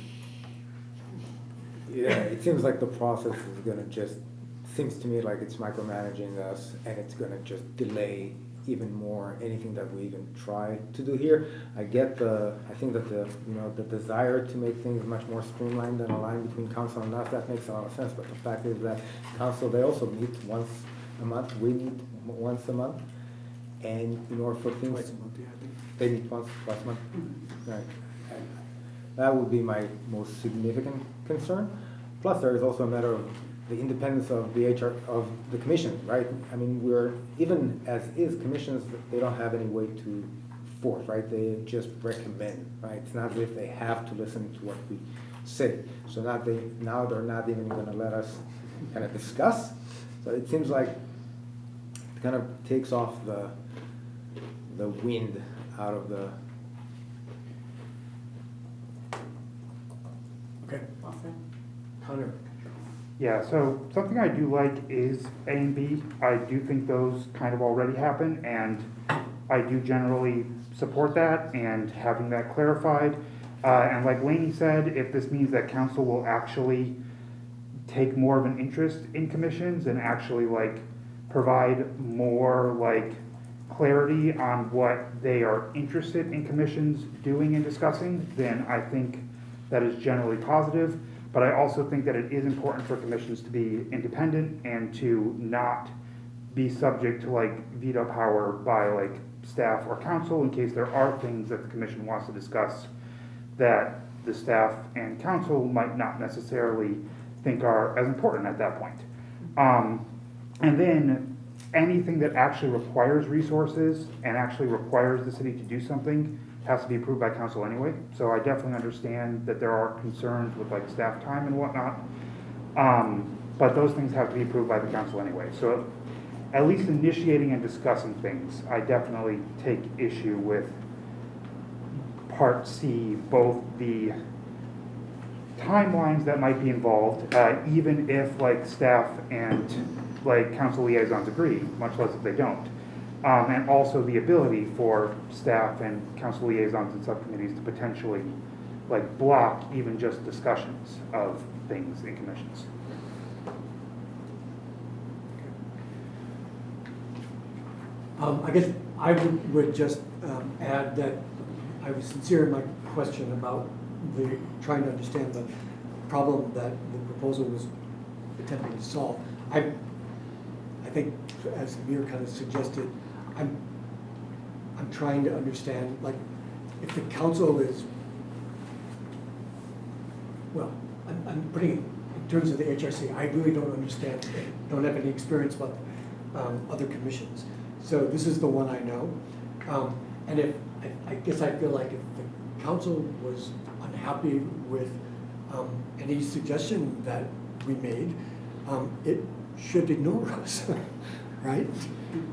Yeah, it seems like the process is gonna seems to me like it's micromanaging us, and it's gonna just delay even more anything that we even try to do here. I think that the desire to make things much more streamlined and aligned between council and us, that makes a lot of sense, but the fact is that council, they also meet once a month, we meet once a month, and in order for things. Twice a month, yeah, I think. They meet twice a month, right. That would be my most significant concern. Plus, there is also a matter of the independence of the of the commission, right? I mean, even as is, commissions, they don't have any way to force, right? They just recommend, right? It's not as if they have to listen to what we say. So now they're not even gonna let us kind of discuss. So it seems like it kind of takes off the wind out of the. Okay, Well said. Hunter. Yeah, so something I do like is A and B. I do think those kind of already happen, and I do generally support that and having that clarified. And like Lainey said, if this means that council will actually take more of an interest in commissions and actually like provide more like clarity on what they are interested in commissions doing and discussing, then I think that is generally positive. But I also think that it is important for commissions to be independent and to not be subject to like veto power by like staff or council in case there are things that the commission wants to discuss that the staff and council might not necessarily think are as important at that point. And then anything that actually requires resources and actually requires the city to do something has to be approved by council anyway. So I definitely understand that there are concerns with like staff time and whatnot. But those things have to be approved by the council anyway. So at least initiating and discussing things, I definitely take issue with Part C, both the timelines that might be involved, even if like staff and like council liaisons agree, much less if they don't. And also the ability for staff and council liaisons and subcommittees to potentially like block even just discussions of things in commissions. I guess I would just add that I was sincere in my question about trying to understand the problem that the proposal was attempting to solve. I think, as Amir kind of suggested, I'm trying to understand, like, if the council is, well, I'm putting it in terms of the HRC, I really don't understand, don't have any experience with other commissions. So this is the one I know. And if, I guess I feel like if the council was unhappy with any suggestion that we made, it should ignore us, right?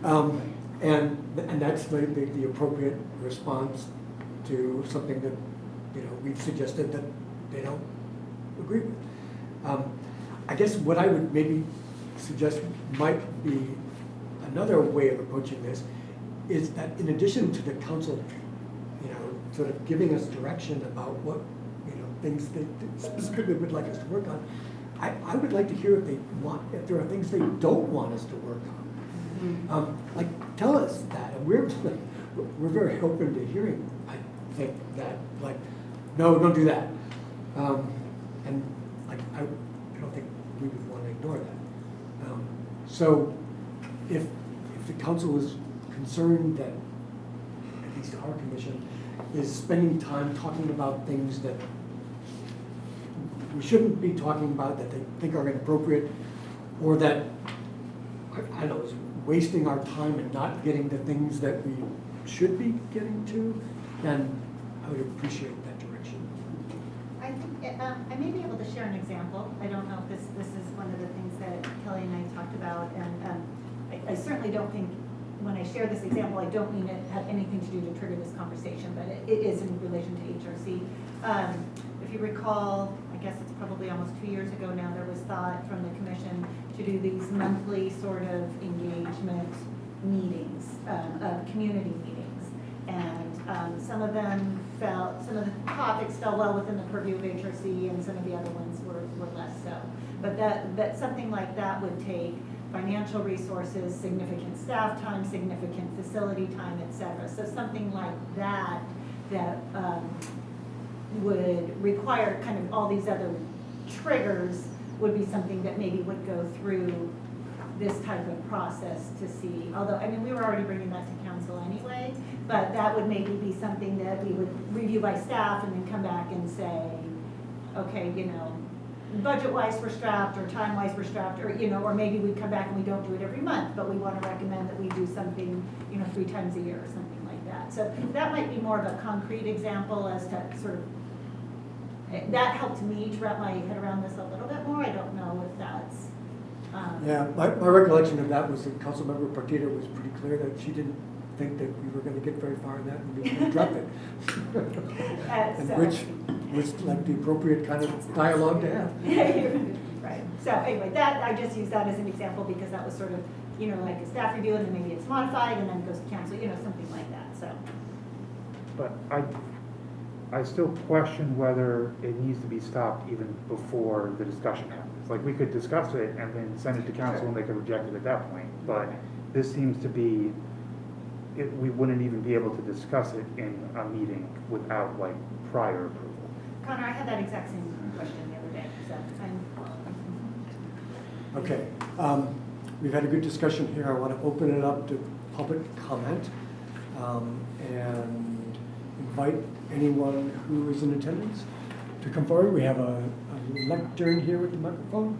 And that's the appropriate response to something that, you know, we've suggested that they don't agree with. I guess what I would maybe suggest might be another way of approaching this is that in addition to the council, you know, sort of giving us direction about what, you know, things they specifically would like us to work on, I would like to hear if there are things they don't want us to work on. Like, tell us that, and we're very open to hearing. I think that, like, no, don't do that, and like I don't think we would want to ignore that. So, if the council is concerned that at least our commission is spending time talking about things that we shouldn't be talking about, that they think are inappropriate, or that, I don't know, is wasting our time and not getting the things that we should be getting to, then I would appreciate that direction. I think, I may be able to share an example. I don't know if this is one of the things that Kelly and I talked about, and I certainly don't think, when I share this example, I don't mean it had anything to do to trigger this conversation, but it is in relation to HRC. If you recall, I guess it's probably almost 2 years ago now, there was thought from the commission to do these monthly sort of engagement meetings, community meetings. And some of the topics fell well within the purview of HRC, and some of the other ones were less so. But that something like that would take financial resources, significant staff time, significant facility time, et cetera. So something like that would require kind of all these other triggers would be something that maybe would go through this type of process to see. Although, I mean, we were already bringing that to council anyway, but that would maybe be something that we would review by staff and then come back and say, okay, you know, budget-wise we're strapped, or time-wise we're strapped, or, you know, or maybe we come back and we don't do it every month, but we want to recommend that we do something, you know, 3 times a year or something like that. So that might be more of a concrete example as to sort of, that helped me to wrap my head around this a little bit more. I don't know if that's. Yeah, my recollection of that was that Councilmember Partita was pretty clear that she didn't think that we were going to get very far in that and we were going to drop it. And which was like the appropriate kind of dialogue to have. Right. So anyway, that I just use that as an example because that was sort of, you know, like a staff review, and then maybe it's modified and then goes to council, you know, something like that. So. But I still question whether it needs to be stopped even before the discussion happens. Like, we could discuss it and then send it to council and they could reject it at that point. But this seems to be, we wouldn't even be able to discuss it in a meeting without like prior approval. Connor, I had that exact same question the other day, so I'm. Okay, we've had a good discussion here. I want to open it up to public comment and invite anyone who is in attendance to come forward. We have a lectern here with the microphone.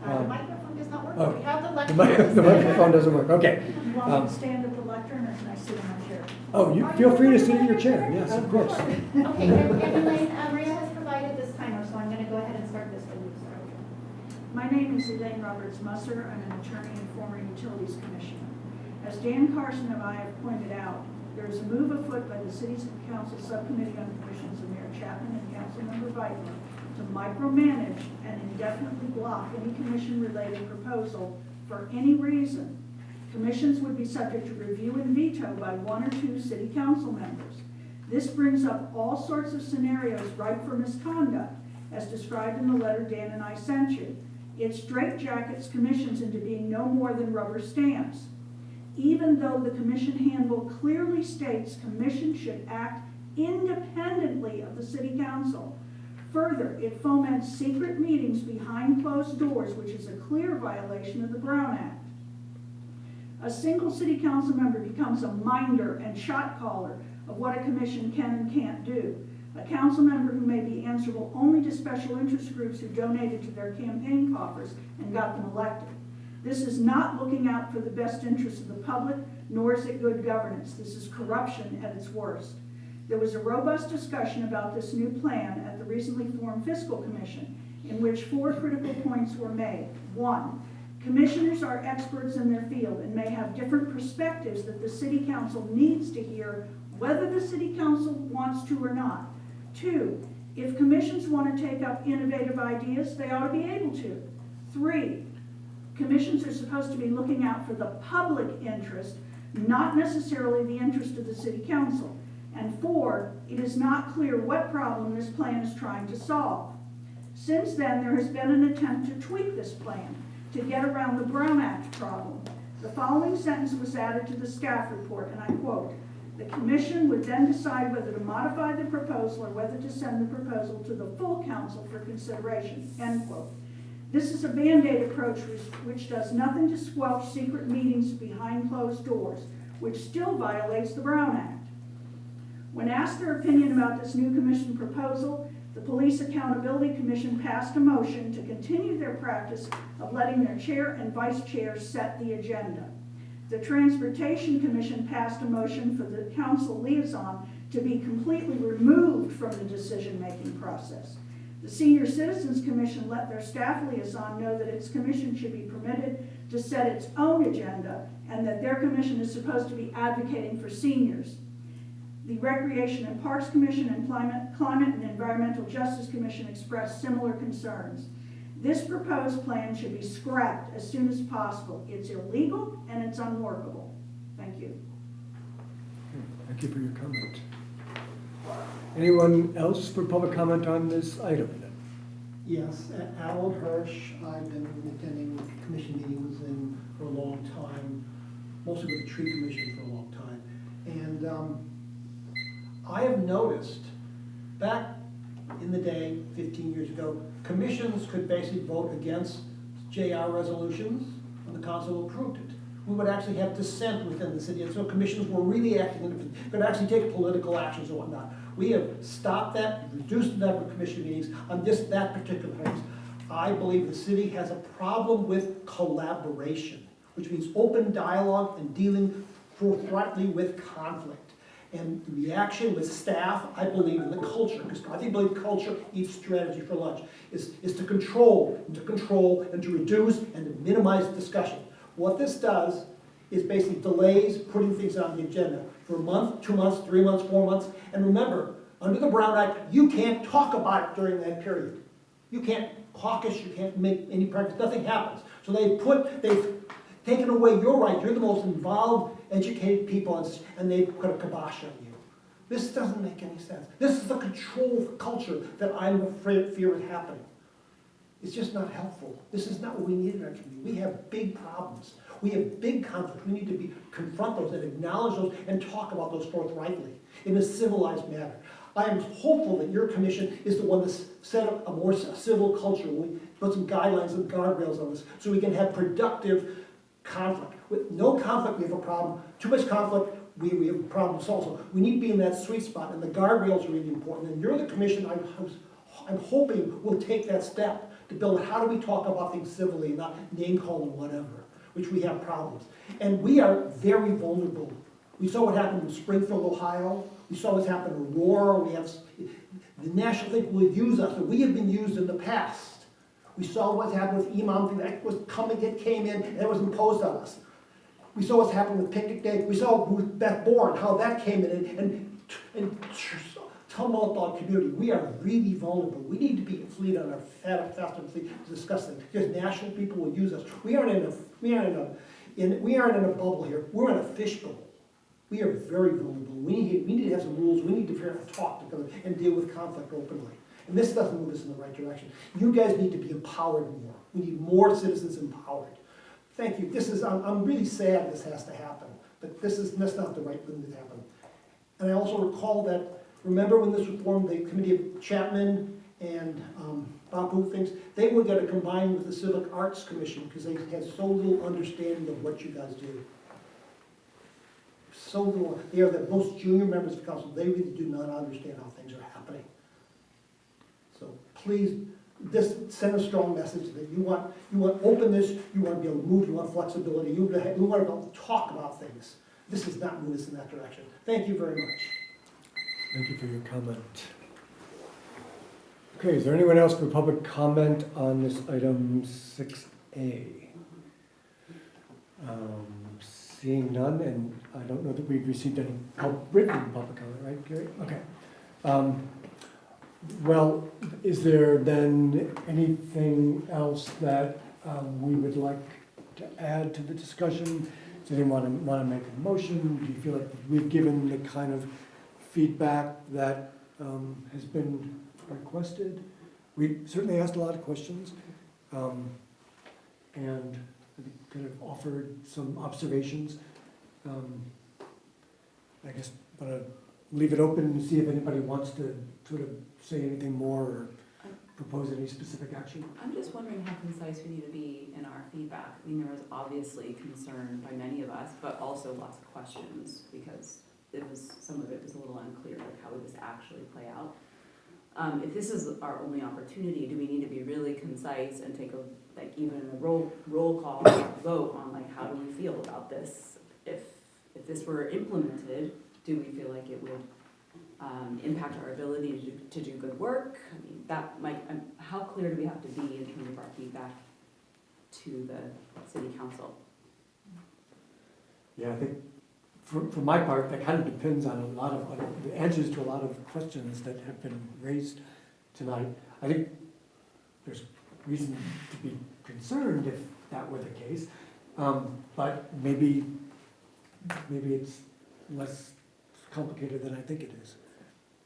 The microphone does not work. Oh, We have the the lectern. the microphone doesn't work, okay. You want me to stand at the lectern, or can I sit in my chair? Oh, you feel free to sit in your chair, yes, of course. Okay, and Elaine, Maria has provided this timer, so I'm going to go ahead and start this for you. My name is Elaine Roberts Musser. I'm an attorney and former utilities commissioner. As Dan Carson and I have pointed out, there is a move afoot by the City's Council Subcommittee on Commissions of Mayor Chapman and Councilmember Weidler to micromanage and indefinitely block any commission-related proposal for any reason. Commissions would be subject to review and veto by 1 or 2 city council members. This brings up all sorts of scenarios ripe for misconduct, as described in the letter Dan and I sent you. It straitjackets commissions into being no more than rubber stamps. Even though the commission handbook clearly states commissions should act independently of the city council. Further, it foments secret meetings behind closed doors, which is a clear violation of the Brown Act. A single city council member becomes a minder and shot caller of what a commission can and can't do. A council member who may be answerable only to special interest groups who donated to their campaign coffers and got them elected. This is not looking out for the best interests of the public, nor is it good governance. This is corruption at its worst. There was a robust discussion about this new plan at the recently formed Fiscal Commission, in which 4 critical points were made. 1, commissioners are experts in their field and may have different perspectives that the city council needs to hear, whether the city council wants to or not. 2, if commissions want to take up innovative ideas, they ought to be able to. 3, commissions are supposed to be looking out for the public interest, not necessarily the interest of the city council. And 4, it is not clear what problem this plan is trying to solve. Since then, there has been an attempt to tweak this plan to get around the Brown Act problem. The following sentence was added to the staff report, and I quote, "The commission would then decide whether to modify the proposal or whether to send the proposal to the full council for consideration," end quote. This is a Band-Aid approach which does nothing to squelch secret meetings behind closed doors, which still violates the Brown Act. When asked their opinion about this new commission proposal, the Police Accountability Commission passed a motion to continue their practice of letting their chair and vice chair set the agenda. The Transportation Commission passed a motion for the council liaison to be completely removed from the decision-making process. The Senior Citizens Commission let their staff liaison know that its commission should be permitted to set its own agenda and that their commission is supposed to be advocating for seniors. The Recreation and Parks Commission and Climate and Environmental Justice Commission expressed similar concerns. This proposed plan should be scrapped as soon as possible. It's illegal and it's unworkable. Thank you. Thank you for your comment. Anyone else for public comment on this item? Yes, Alan Hirsch. I've been attending commission meetings for a long time, mostly with the tree commission for a long time. And I have noticed back in the day, 15 years ago, commissions could basically vote against JR resolutions and the council approved it. We would actually have dissent within the city, and so commissions were really acting, could actually take political actions and whatnot. We have stopped that, reduced the number of commission meetings on that particular place. I believe the city has a problem with collaboration, which means open dialogue and dealing forthrightly with conflict. And the reaction with staff, I believe in the culture, because I believe culture eats strategy for lunch, is to control, and to reduce, and to minimize discussion. What this does is basically delays putting things on the agenda for a month, 2 months, 3 months, 4 months. And remember, under the Brown Act, you can't talk about it during that period. You can't caucus, you can't make any practice, nothing happens. So they've taken away your right. You're the most involved, educated people, and they've put a kibosh on you. This doesn't make any sense. This is the control culture that I'm afraid fear is happening. It's just not helpful. This is not what we need in our community. We have big problems. We have big conflicts. We need to confront those and acknowledge those and talk about those forthrightly in a civilized manner. I am hopeful that your commission is the one that's set up a more civil culture. We put some guidelines and guardrails on this so we can have productive conflict. With no conflict, we have a problem. Too much conflict, we have problems also. We need to be in that sweet spot, and the guardrails are really important. And you're the commission, I'm hoping will take that step to build how do we talk about things civilly, not name calling whatever, which we have problems. And we are very vulnerable. We saw what happened in Springfield, Ohio. We saw what's happened in Aurora. We have the national thing will use us, and we have been used in the past. We saw what's happened with Imam, that was it came in, and it was imposed on us. We saw what's happened with Picnic Day. We saw with Beth Bourne, how that came in and tumult our community. We are really vulnerable. We need to be a fleet on our fast and fleet to discuss things, because national people will use us. We aren't in a bubble here. We're in a fishbowl. We are very vulnerable. We need to have some rules. We need to figure out how to talk together and deal with conflict openly. And this doesn't move us in the right direction. You guys need to be empowered more. We need more citizens empowered. Thank you. I'm really sad this has to happen, but that's not the right thing to happen. And I also recall that, remember when this was formed, the committee of Chapman and Bapu things, they were going to combine with the Civic Arts Commission because they had so little understanding of what you guys do. So little. They are the most junior members of council. They really do not understand how things are happening. So please, send a strong message that you want openness, you want to be able to move, you want flexibility, you want to be able to talk about things. This does not move us in that direction. Thank you very much. Thank you for your comment. Okay, is there anyone else for public comment on this item 6A? Seeing none, and I don't know that we've received any written public comment, right, Gary? Okay. Well, is there then anything else that we would like to add to the discussion? Does anyone want to make a motion? Do you feel like we've given the kind of feedback that has been requested? We certainly asked a lot of questions and kind of offered some observations. I guess I'm going to leave it open and see if anybody wants to sort of say anything more or propose any specific action. I'm just wondering how concise we need to be in our feedback. I mean, there was obviously concern by many of us, but also lots of questions because some of it was a little unclear, like how would this actually play out? If this is our only opportunity, do we need to be really concise and take even a roll call vote on how do we feel about this? If this were implemented, do we feel like it would impact our ability to do good work? I mean, that might. How clear do we have to be in terms of our feedback to the city council? Yeah, I think for my part, that kind of depends on a lot of the answers to a lot of questions that have been raised tonight. I think there's reason to be concerned if that were the case, but maybe it's less complicated than I think it is.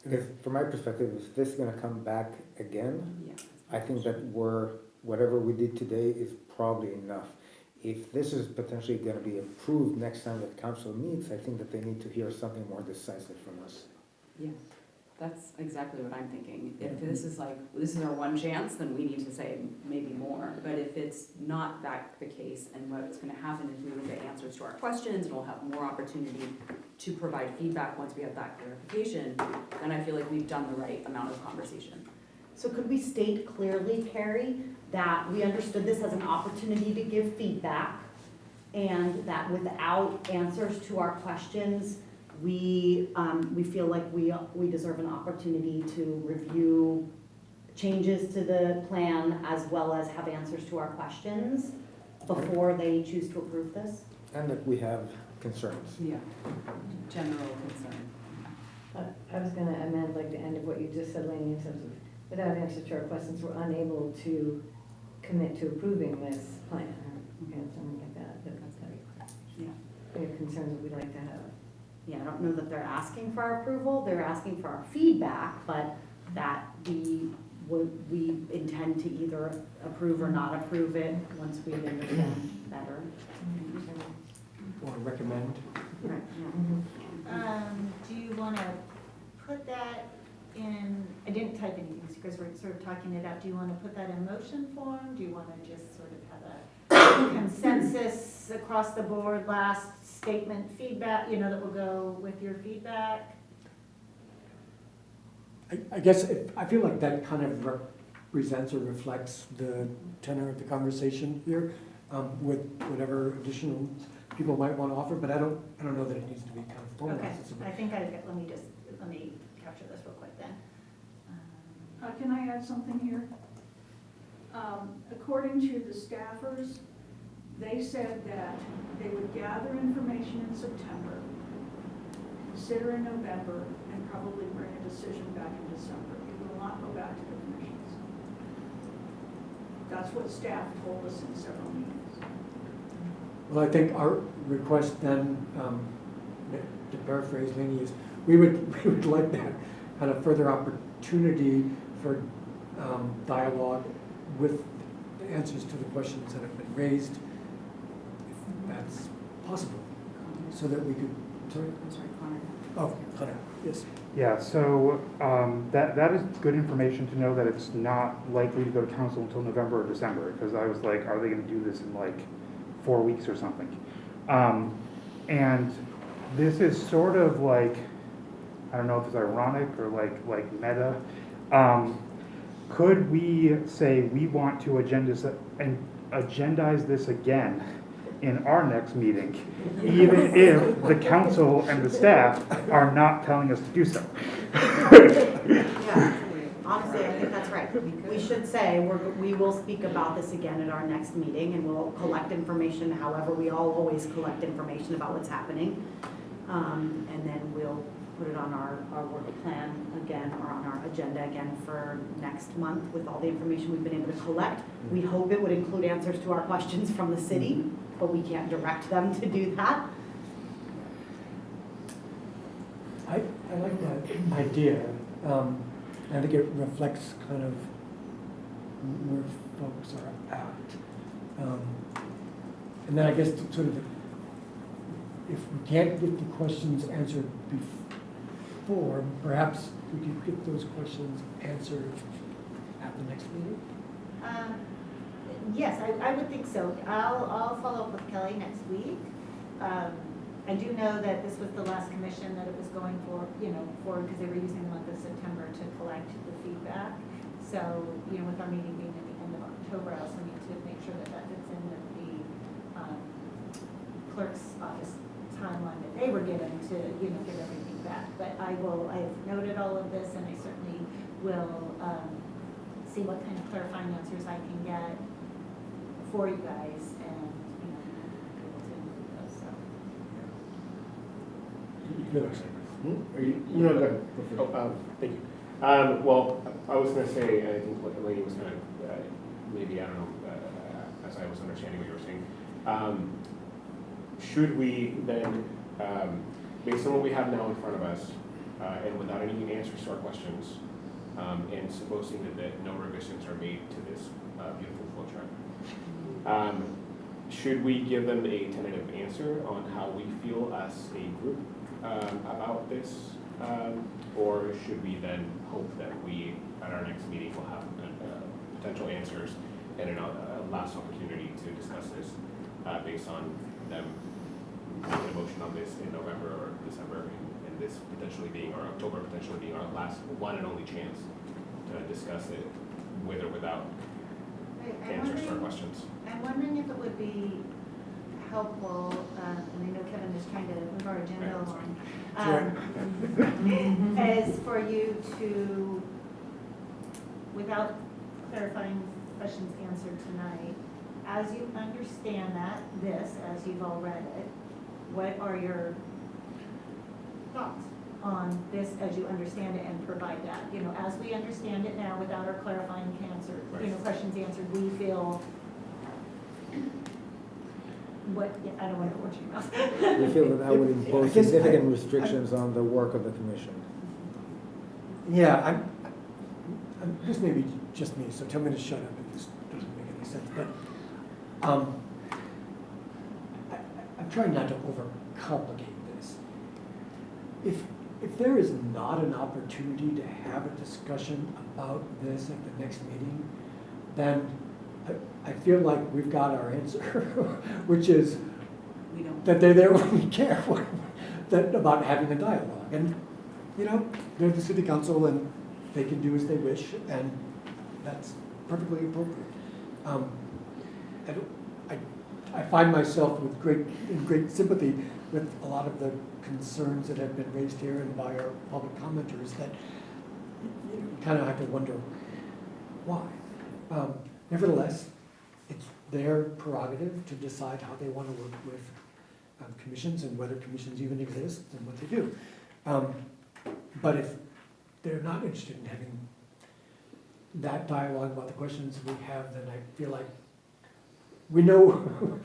Because from my perspective, if this is going to come back again, Yeah. I think that whatever we did today is probably enough. If this is potentially going to be approved next time that council meets, I think that they need to hear something more decisive from us. Yes, that's exactly what I'm thinking. If this is our one chance, then we need to say maybe more. But if it's not that the case, and what's going to happen is we will get answers to our questions, and we'll have more opportunity to provide feedback once we have that clarification, then I feel like we've done the right amount of conversation. So could we state clearly, Carrie, that we understood this as an opportunity to give feedback, and that without answers to our questions, we feel like we deserve an opportunity to review changes to the plan as well as have answers to our questions before they choose to approve this? And that we have concerns. Yeah, general concern. I was gonna amend the end of what you just said, Lainey, in terms of without answers to our questions, we're unable to commit to approving this plan or something like that. Yeah. We have concerns that we'd like to have. Yeah, I don't know that they're asking for our approval, they're asking for our feedback, but that we intend to either approve or not approve it once we understand better. Or recommend. Right, yeah. Do you want to put that in, I didn't type anything because we're sort of talking it out. Do you want to put that in motion form? Do you want to just sort of have a consensus across the board, last statement, feedback, that will go with your feedback? I guess I feel like that kind of represents or reflects the tenor of the conversation here with whatever additional people might want to offer, but I don't know that it needs to be kind of formalized. Okay, I think let me capture this real quick then. Can I add something here? According to the staffers, they said that they would gather information in September, consider in November, and probably bring a decision back in December. It will not go back to the commissions. That's what staff told us in several meetings. Well, I think our request then, to paraphrase Laney, is we would like that kind of further opportunity for dialogue with the answers to the questions that have been raised, if that's possible, so that we could, sorry? I'm sorry, Connor. Oh, cut out, yes. Yeah, so that is good information to know that it's not likely to go to council until November or December, because I was like, are they going to do this in like 4 weeks or something? And this is sort of like, I don't know if it's ironic or like meta. Could we say we want to agendize this again in our next meeting, even if the council and the staff are not telling us to do so? Yeah, honestly, I think that's right. We should say, we will speak about this again at our next meeting, and we'll collect information however we all always collect information about what's happening. And then we'll put it on our work plan again, or on our agenda again for next month with all the information we've been able to collect. We hope it would include answers to our questions from the city, but we can't direct them to do that. I like that idea. I think it reflects kind of where folks are at. And then I guess sort of, if we can't get the questions answered before, perhaps we could get those questions answered at the next meeting? Yes, I would think so. I'll follow up with Kelly next week. I do know that this was the last commission that it was going for, because they were using the month of September to collect the feedback. So, with our meeting being at the end of October, I also need to make sure that that fits in with the clerk's office timeline that they were given to, get everything back. But I've noted all of this, and I certainly will see what kind of clarifying answers I can get for you guys, and, be able to include those, so. Are you, no, go ahead. Oh, thank you. Well, I was going to say, I think what Elaine was kind of, maybe, I don't know, as I was understanding what you were saying, should we then, based on what we have now in front of us, and without any answers to our questions, and supposing that no revisions are made to this beautiful flow chart, should we give them a tentative answer on how we feel as a group about this? Or should we then hope that we, at our next meeting, will have potential answers and a last opportunity to discuss this based on them making a motion on this in November or December, and this potentially being, or October potentially being our last one and only chance to discuss it with or without answers to our questions? I'm wondering if it would be helpful, and I know Kevin is trying to move our agenda along, is for you to, without clarifying questions answered tonight, as you understand as you've all read it, what are your thoughts on this as you understand it, and provide that? As we understand it now, without our clarifying questions answered, we feel I don't want to put words in your mouth. We feel that would impose significant restrictions on the work of the commission. Yeah, this may be just me, so tell me to shut up if this doesn't make any sense. But I'm trying not to overcomplicate this. If there is not an opportunity to have a discussion about this at the next meeting, then I feel like we've got our answer, which is that they're there when we care about having a dialogue. And, they're the city council, and they can do as they wish, and that's perfectly appropriate. I find myself in great sympathy with a lot of the concerns that have been raised here and by our public commenters, that you kind of have to wonder why. Nevertheless, it's their prerogative to decide how they want to work with commissions, and whether commissions even exist and what they do. But if they're not interested in having that dialogue about the questions we have, then I feel like we know,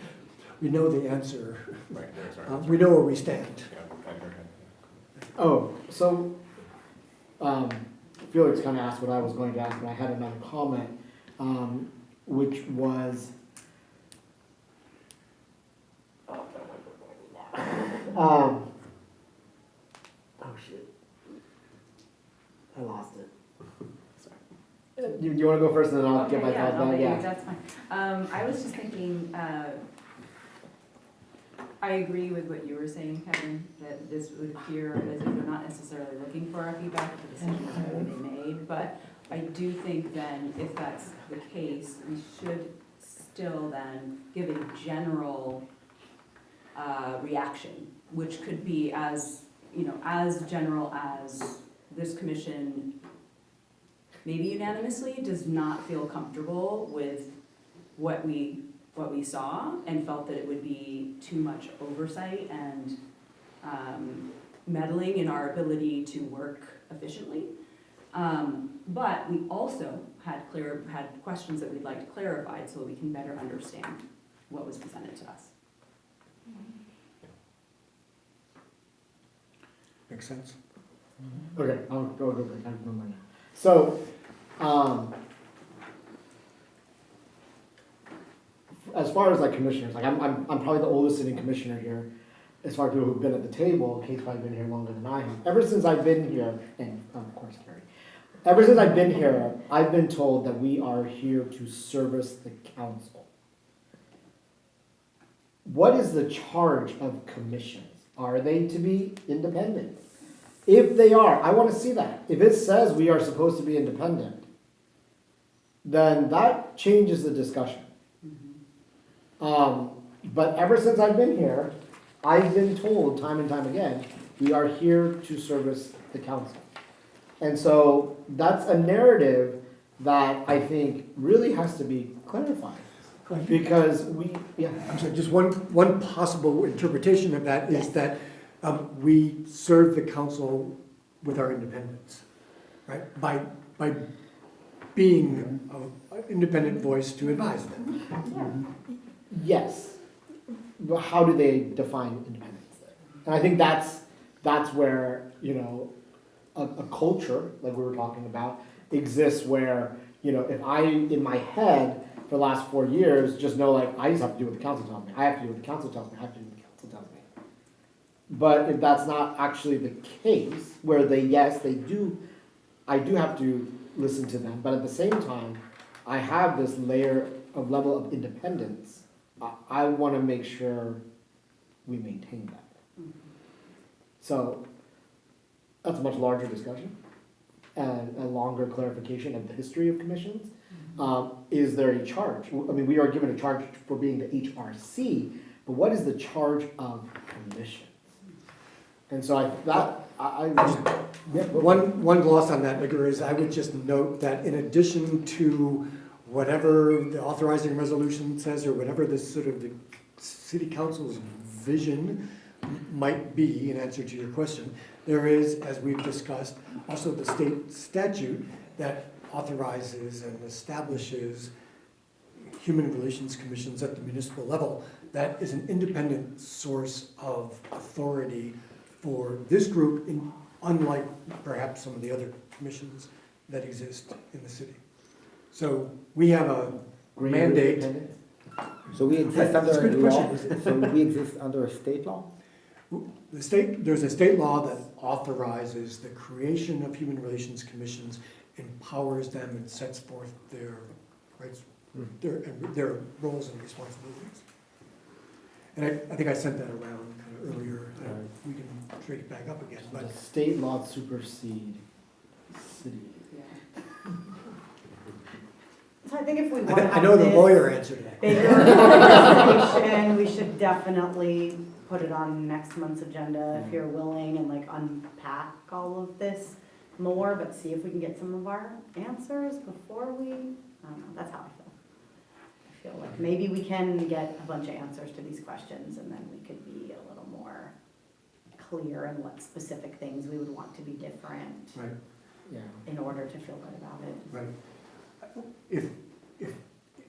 we know the answer. Right, there's our answer. We know where we stand. Yeah, Edgar had- Oh, so, Felix kind of asked what I was going to ask, but I had another comment, which was, oh shit, I lost it. Sorry. You want to go first, and then I'll get my Okay, yeah, thoughts no, back? maybe that's fine. I was just thinking, I agree with what you were saying, Kevin, that this would appear as if they're not necessarily looking for our feedback, the decisions that will be made, but I do think then, if that's the case, we should still then give a general reaction, which could be as, you know, as general as this commission maybe unanimously does not feel comfortable with what we saw and felt that it would be too much oversight and meddling in our ability to work efficiently. But we also had questions that we'd like clarified so we can better understand what was presented to us. Makes sense? Okay, I'll go over it, I remember now. So, as far as like commissioners, like I'm probably the oldest sitting commissioner here, as far as people who've been at the table. Kate's probably been here longer than I have. Ever since I've been here, and of course Carrie, ever since I've been here, I've been told that we are here to service the council. What is the charge of commissions? Are they to be independent? If they are, I want to see that. If it says we are supposed to be independent, then that changes the discussion. But ever since I've been here, I've been told time and time again, we are here to service the council. And so that's a narrative that I think really has to be clarified. Because I'm sorry, just one possible interpretation of that is that we serve the council with our independence, right? By being an independent voice to advise them. Yes. But how do they define independence then? And I think that's where, you know, a culture, like we were talking about, exists where, you know, if I, in my head, for the last 4 years, just know like, I just have to do what the council tells me. I have to do what the council tells me. I have to do what the council tells me. But if that's not actually the case, where they do, I do have to listen to them, but at the same time, I have this level of independence. I want to make sure we maintain that. So that's a much larger discussion and a longer clarification of the history of commissions. Is there a charge? I mean, we are given a charge for being the HRC, but what is the charge of commissions? And so One gloss on that, Edgar, is I would just note that in addition to whatever the authorizing resolution says or whatever the sort of the city council's vision might be in answer to your question, there is, as we've discussed, also the state statute that authorizes and establishes human relations commissions at the municipal level. That is an independent source of authority for this group, unlike perhaps some of the other commissions that exist in the city. So we have a mandate. So we exist That's a under good law, question. so we exist under a state law? There's a state law that authorizes the creation of human relations commissions, empowers them and sets forth their rights, their roles and responsibilities. And I think I sent that around kind of earlier. We can trade it back up again, but the state law supersede city. So I think if we want to I have know the this lawyer answered that. bigger conversation, we should definitely put it on next month's agenda if you're willing, and like unpack all of this more, but see if we can get some of our answers before we, I don't know, that's how I feel. I feel like maybe we can get a bunch of answers to these questions and then we could be a little more clear in what specific things we would want to be different Right, Yeah. in order to feel good about it. right.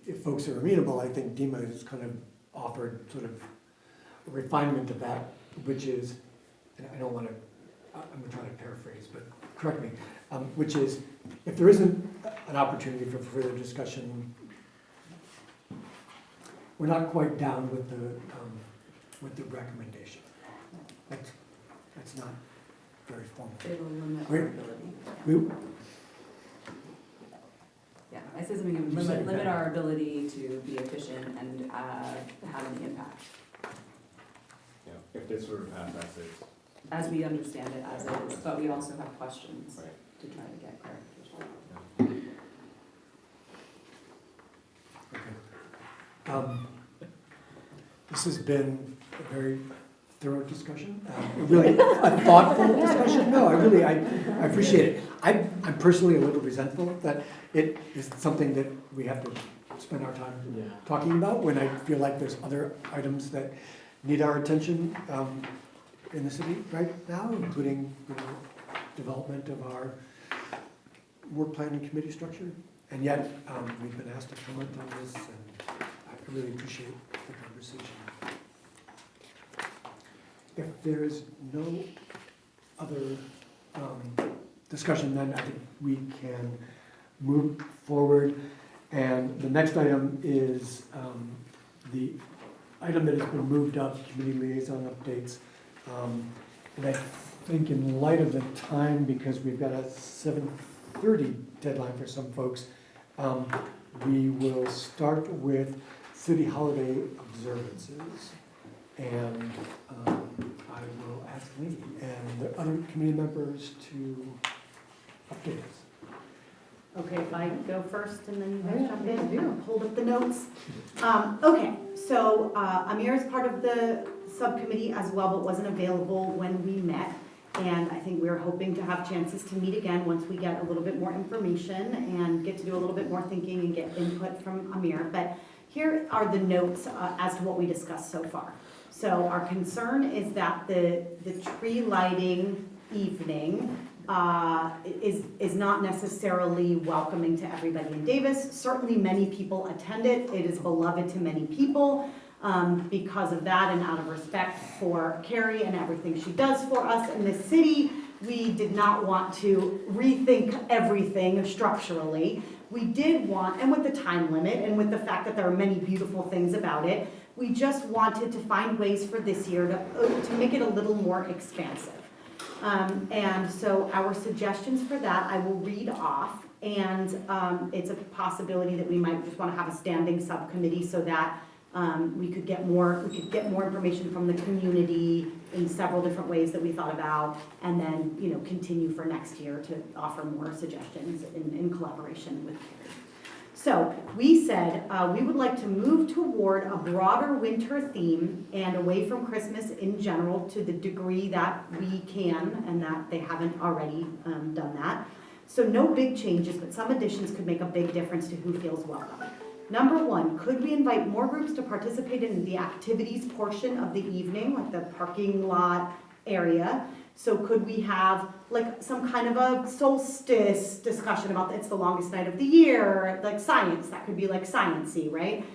If folks are amenable, I think Dima has kind of offered sort of a refinement of that, which is, and I don't want to, I'm gonna try to paraphrase, but correct me, which is, if there isn't an opportunity for further discussion, we're not quite down with the recommendation. That's not very formal. It will limit Wait. our ability. We, Yeah, I said something, it would You said limit that. our ability to be efficient and have any impact, Yeah, if this sort of passes, as we understand it as it is, but we also have questions right. to try to get clarification. This has been a very thorough discussion, really a thoughtful discussion. No, I appreciate it. I'm personally a little resentful that it is something that we have to spend our time Yeah. talking about when I feel like there's other items that need our attention in the city right now, including, development of our work plan and committee structure. And yet, we've been asked to comment on this, and I really appreciate the conversation. If there's no other discussion, then I think we can move forward. And the next item is the item that has been moved up, committee liaison updates. And I think in light of the time, because we've got a 7:30 deadline for some folks, we will start with city holiday observances. And I will ask Lee and the other committee members to update us. Okay, if I go first and then you Oh, guys yeah, jump yeah, in, do. I'll hold up the notes. Okay, so Amir is part of the subcommittee as well, but wasn't available when we met. And I think we're hoping to have chances to meet again once we get a little bit more information and get to do a little bit more thinking and get input from Amir. But here are the notes as to what we discussed so far. So our concern is that the tree lighting evening is not necessarily welcoming to everybody in Davis. Certainly many people attend it. It is beloved to many people. Because of that and out of respect for Carrie and everything she does for us in this city, we did not want to rethink everything structurally. We did want, and with the time limit and with the fact that there are many beautiful things about it, we just wanted to find ways for this year to make it a little more expansive. And so our suggestions for that, I will read off, and it's a possibility that we might just want to have a standing subcommittee so that we could get more information from the community in several different ways that we thought about, and then, continue for next year to offer more suggestions in collaboration with Carrie. So we said we would like to move toward a broader winter theme and away from Christmas in general to the degree that we can, and that they haven't already done that. So no big changes, but some additions could make a big difference to who feels welcome. Number one, could we invite more groups to participate in the activities portion of the evening, like the parking lot area? So could we have like some kind of a solstice discussion about it's the longest night of the year, like science, that could be like science-y, right?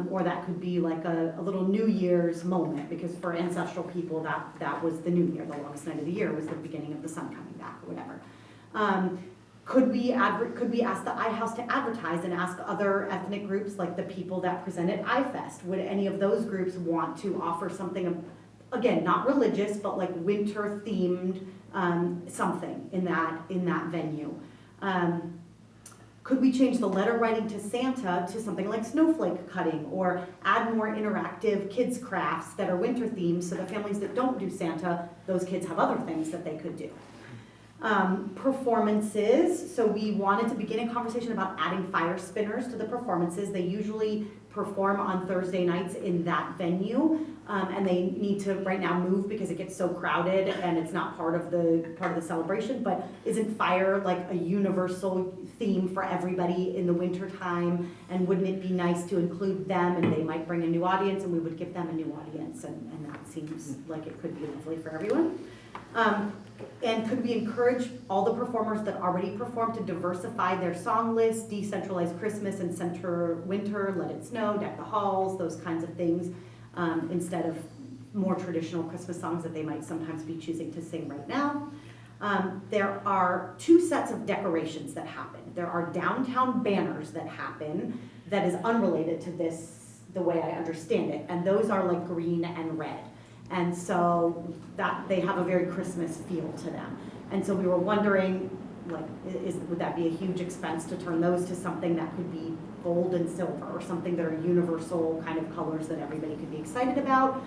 Or that could be like a little New Year's moment, because for ancestral people, that was the New Year. The longest night of the year was the beginning of the sun coming back or whatever. Could we ask the iHouse to advertise and ask other ethnic groups, like the people that present at iFest? Would any of those groups want to offer something, again, not religious, but like winter themed something in that venue? Could we change the letter writing to Santa to something like snowflake cutting, or add more interactive kids crafts that are winter themed so the families that don't do Santa, those kids have other things that they could do? Performances, so we wanted to begin a conversation about adding fire spinners to the performances. They usually perform on Thursday nights in that venue, and they need to right now move because it gets so crowded and it's not part of the celebration. But isn't fire like a universal theme for everybody in the winter time? And wouldn't it be nice to include them, and they might bring a new audience, and we would give them a new audience, and that seems like it could be lovely for everyone. And could we encourage all the performers that already perform to diversify their song list, decentralize Christmas and center winter, Let It Snow, Deck the Halls, those kinds of things, instead of more traditional Christmas songs that they might sometimes be choosing to sing right now. There are 2 sets of decorations that happen. There are downtown banners that happen that is unrelated to this, the way I understand it, and those are like green and red. And so that they have a very Christmas feel to them. And so we were wondering, like, would that be a huge expense to turn those to something that could be gold and silver, or something that are universal kind of colors that everybody could be excited about?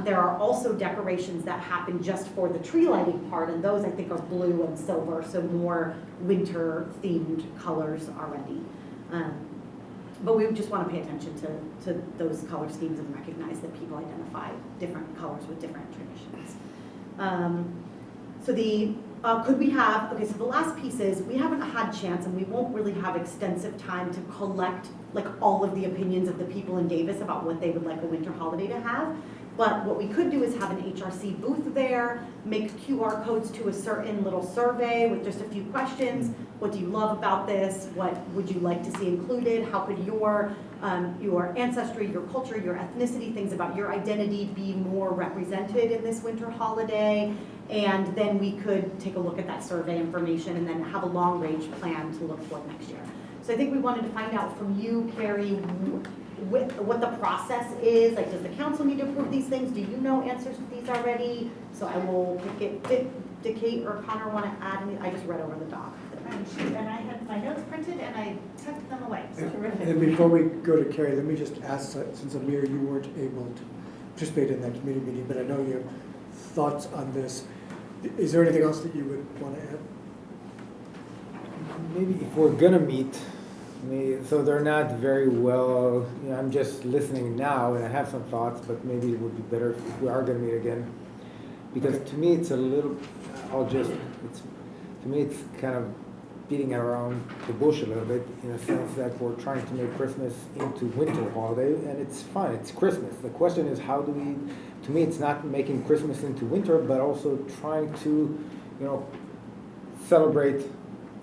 There are also decorations that happen just for the tree lighting part, and those I think are blue and silver, so more winter themed colors already. But we just want to pay attention to those color schemes and recognize that people identify different colors with different traditions. Could we have, okay, so the last piece is, we haven't had chance, and we won't really have extensive time to collect like all of the opinions of the people in Davis about what they would like a winter holiday to have. But what we could do is have an HRC booth there, make QR codes to a certain little survey with just a few questions. What do you love about this? What would you like to see included? How could your ancestry, your culture, your ethnicity, things about your identity be more represented in this winter holiday? And then we could take a look at that survey information and then have a long-range plan to look for next year. So I think we wanted to find out from you, Carrie, what the process is. Like, does the council need to approve these things? Do you know answers to these already? So I will pick it. Did Kate or Connor want to add any? I just read over the doc. And I had my notes printed and I tucked them away, so terrific. And before we go to Carrie, let me just ask, since Amir, you weren't able to participate in that committee meeting, but I know you have thoughts on this. Is there anything else that you would want to add? Maybe if we're gonna meet, so they're not very well, I'm just listening now and I have some thoughts, but maybe it would be better if we are gonna meet again. Because to me, it's a little, to me, it's kind of beating around the bush a little bit, in a sense that we're trying to make Christmas into winter holiday, and it's fine, it's Christmas. The question is, how do we, to me, it's not making Christmas into winter, but also trying to, celebrate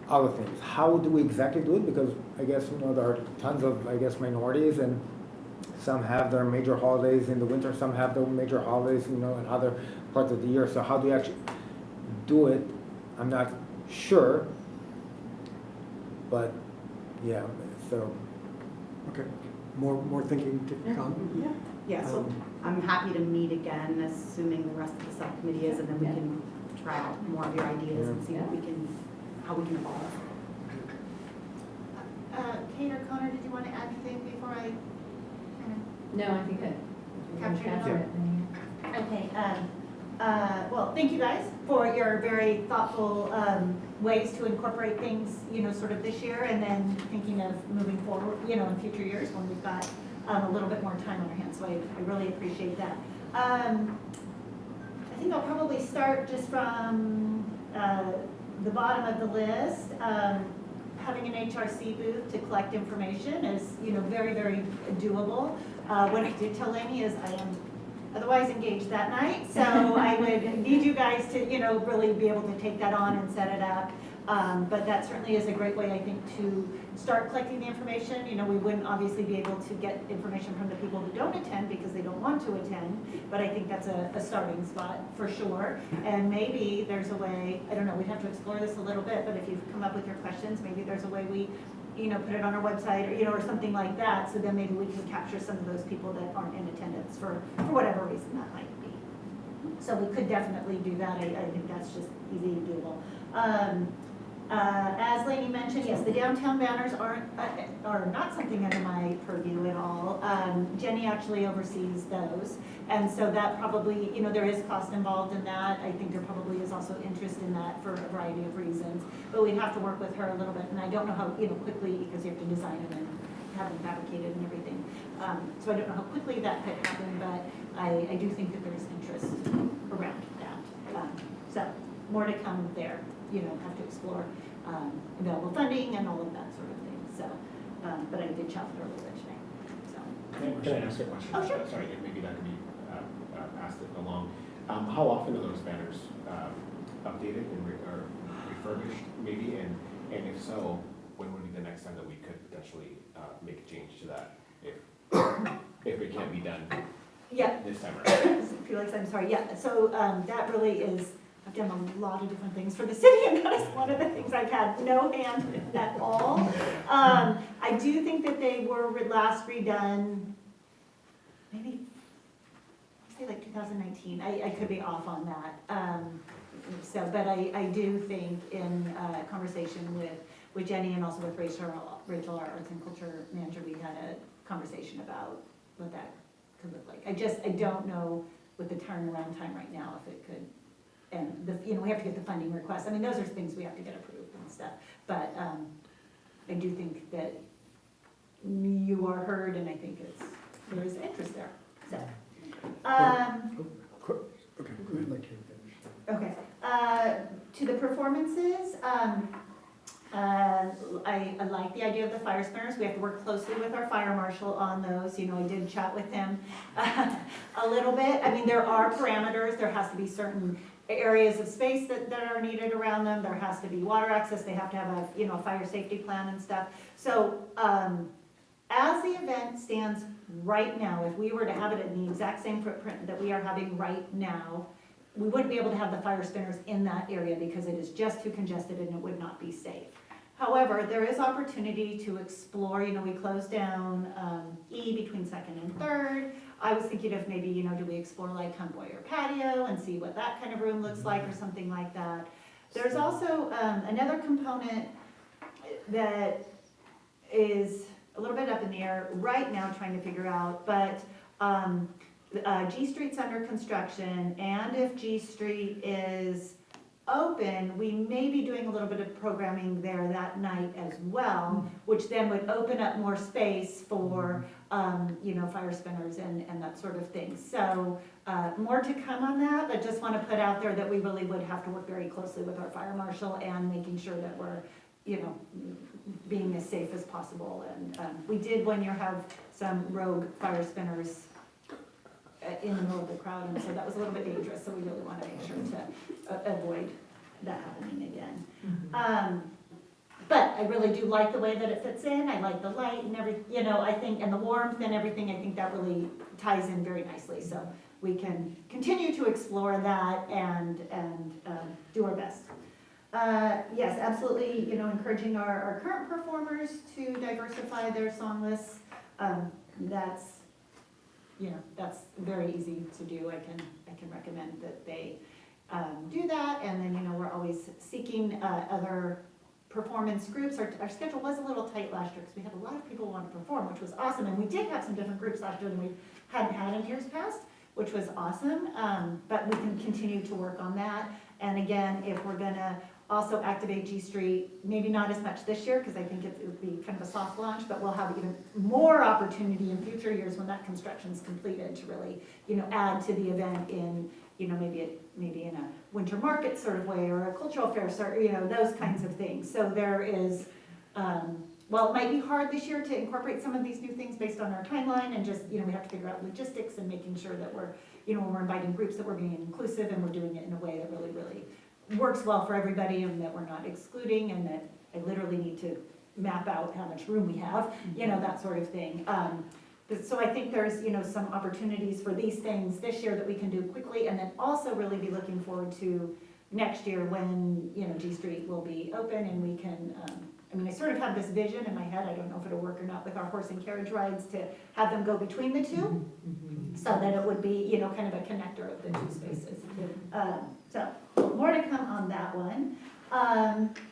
other things. How do we exactly do it? Because I guess, there are tons of, minorities, and some have their major holidays in the winter, some have their major holidays, in other parts of the year. So how do you actually do it? I'm not sure, but yeah, so. Okay, more thinking to come? Yeah, so I'm happy to meet again, assuming the rest of the subcommittee is, and then we can try out more of your ideas and see how we can evolve. Kate or Connor, did you want to add anything before I No, I think that. capture it? Okay, well, thank you guys for your very thoughtful ways to incorporate things, sort of this year, and then thinking of moving forward, in future years when we've got a little bit more time on our hands. So I really appreciate that. I think I'll probably start just from the bottom of the list. Having an HRC booth to collect information is, very, very doable. What I did tell Amy is I am otherwise engaged that night, so I would need you guys to, really be able to take that on and set it up. But that certainly is a great way, I think, to start collecting the information. We wouldn't obviously be able to get information from the people who don't attend because they don't want to attend, but I think that's a starting spot for sure. And maybe there's a way, I don't know, we'd have to explore this a little bit, but if you've come up with your questions, maybe there's a way we, put it on our website or, or something like that, so then maybe we can capture some of those people that aren't in attendance for whatever reason that might be. So we could definitely do that. I think that's just easy and doable. As Lainey mentioned, yes, the downtown banners are not something under my purview at all. Jenny actually oversees those, and so that probably, you know, there is cost involved in that. I think there probably is also interest in that for a variety of reasons, but we'd have to work with her a little bit, and I don't know how, you know, quickly, because you have to design them and have them fabricated and everything. So I don't know how quickly that could happen, but I do think that there's interest around that. So more to come there, you know, have to explore available funding and all of that sort of thing. So, but I did chat with her a little bit today, so. Can I ask a question? Oh, sure. Sorry, and maybe that could be passed it along. How often are those banners updated and or refurbished, maybe? And if so, when would be the next time that we could potentially make a change to that, if it can't be done Yeah. this time around? Felix, I'm sorry, yeah, so that really is, I've done a lot of different things for the city, and that is one of the things I've had no hand in at all. I do think that they were last redone, maybe, I'd say like 2019, I could be off on that. So, but I do think in conversation with Jenny and also with Rachel, our arts and culture manager, we had a conversation about what that could look like. I don't know with the turnaround time right now if it could, and you know, we have to get the funding requests. I mean, those are things we have to get approved and stuff. But I do think that you are heard, and I think there is interest there. So, okay. To the performances, I like the idea of the fire spinners. We have to work closely with our fire marshal on those. You know, I did chat with him a little bit. I mean, there are parameters. There has to be certain areas of space that are needed around them. There has to be water access. They have to have a, you know, a fire safety plan and stuff. So, as the event stands right now, if we were to have it in the exact same footprint that we are having right now, we wouldn't be able to have the fire spinners in that area because it is just too congested and it would not be safe. However, there is opportunity to explore, you know, we closed down E between 2nd and 3rd. I was thinking of maybe, you know, do we explore like Hunt Boyer patio and see what that kind of room looks like or something like that. There's also another component that is a little bit up in the air right now trying to figure out, but G Street's under construction, and if G Street is open, we may be doing a little bit of programming there that night as well, which then would open up more space for, you know, fire spinners and that sort of thing. So more to come on that, but just want to put out there that we really would have to work very closely with our fire marshal and making sure that we're, you know, being as safe as possible. And we did one year have some rogue fire spinners in the middle of the crowd, and so that was a little bit dangerous, so we really want to make sure to avoid that happening again. But I really do like the way that it fits in. I like the light and everything, you know, I think, and the warmth and everything, I think that really ties in very nicely. So we can continue to explore that and do our best. Yes, absolutely, you know, encouraging our current performers to diversify their song lists. That's, you know, that's very easy to do. I can recommend that they do that. And then, you know, we're always seeking other performance groups. Our schedule was a little tight last year because we had a lot of people want to perform, which was awesome. And we did have some different groups last year than we hadn't had in years past, which was awesome. But we can continue to work on that. And again, if we're gonna also activate G Street, maybe not as much this year because I think it would be kind of a soft launch, but we'll have even more opportunity in future years when that construction's completed to really, you know, add to the event in, you know, maybe in a winter market sort of way or a cultural fair sort, you know, those kinds of things. So there is, well, it might be hard this year to incorporate some of these new things based on our timeline and just, you know, we have to figure out logistics and making sure that we're, you know, when we're inviting groups that we're being inclusive and we're doing it in a way that really, really works well for everybody and that we're not excluding and that I literally need to map out how much room we have, you know, that sort of thing. So I think there's, you know, some opportunities for these things this year that we can do quickly and then also really be looking forward to next year when, you know, G Street will be open and we can, I mean, I sort of have this vision in my head, I don't know if it'll work or not with our horse and carriage rides to have them go between the two so that it would be, you know, kind of a connector of the two spaces. So more to come on that one.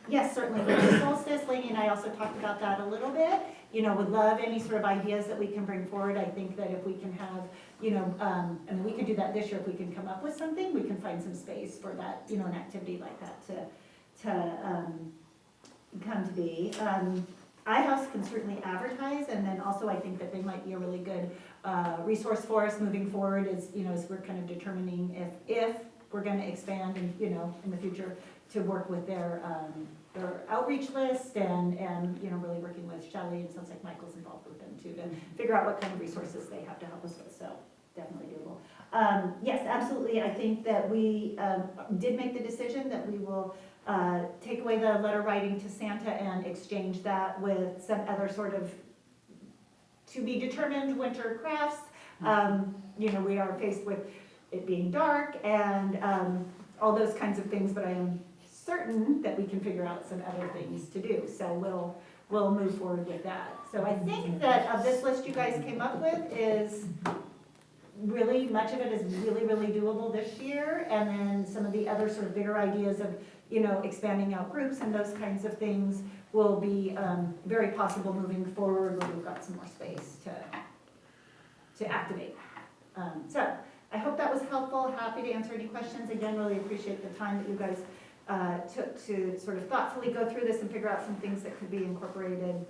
Yes, certainly, winter solstice, Lainey and I also talked about that a little bit. You know, would love any sort of ideas that we can bring forward. I think that if we can have, you know, and we could do that this year, if we can come up with something, we can find some space for that, you know, an activity like that to come to be. iHouse can certainly advertise, and then also I think that they might be a really good resource for us moving forward as, you know, as we're kind of determining if we're gonna expand and, you know, in the future to work with their outreach list and, you know, really working with Shelley, and sounds like Michael's involved with them too, to figure out what kind of resources they have to help us with, so definitely doable. Yes, absolutely, I think that we did make the decision that we will take away the letter writing to Santa and exchange that with some other sort of to be determined winter crafts. You know, we are faced with it being dark and all those kinds of things, but I am certain that we can figure out some other things to do. So we'll move forward with that. So I think that of this list you guys came up with is really, much of it is really, really doable this year. And then some of the other sort of bigger ideas of, you know, expanding out groups and those kinds of things will be very possible moving forward where we've got some more space to activate. So I hope that was helpful. Happy to answer any questions. Again, really appreciate the time that you guys took to sort of thoughtfully go through this and figure out some things that could be incorporated,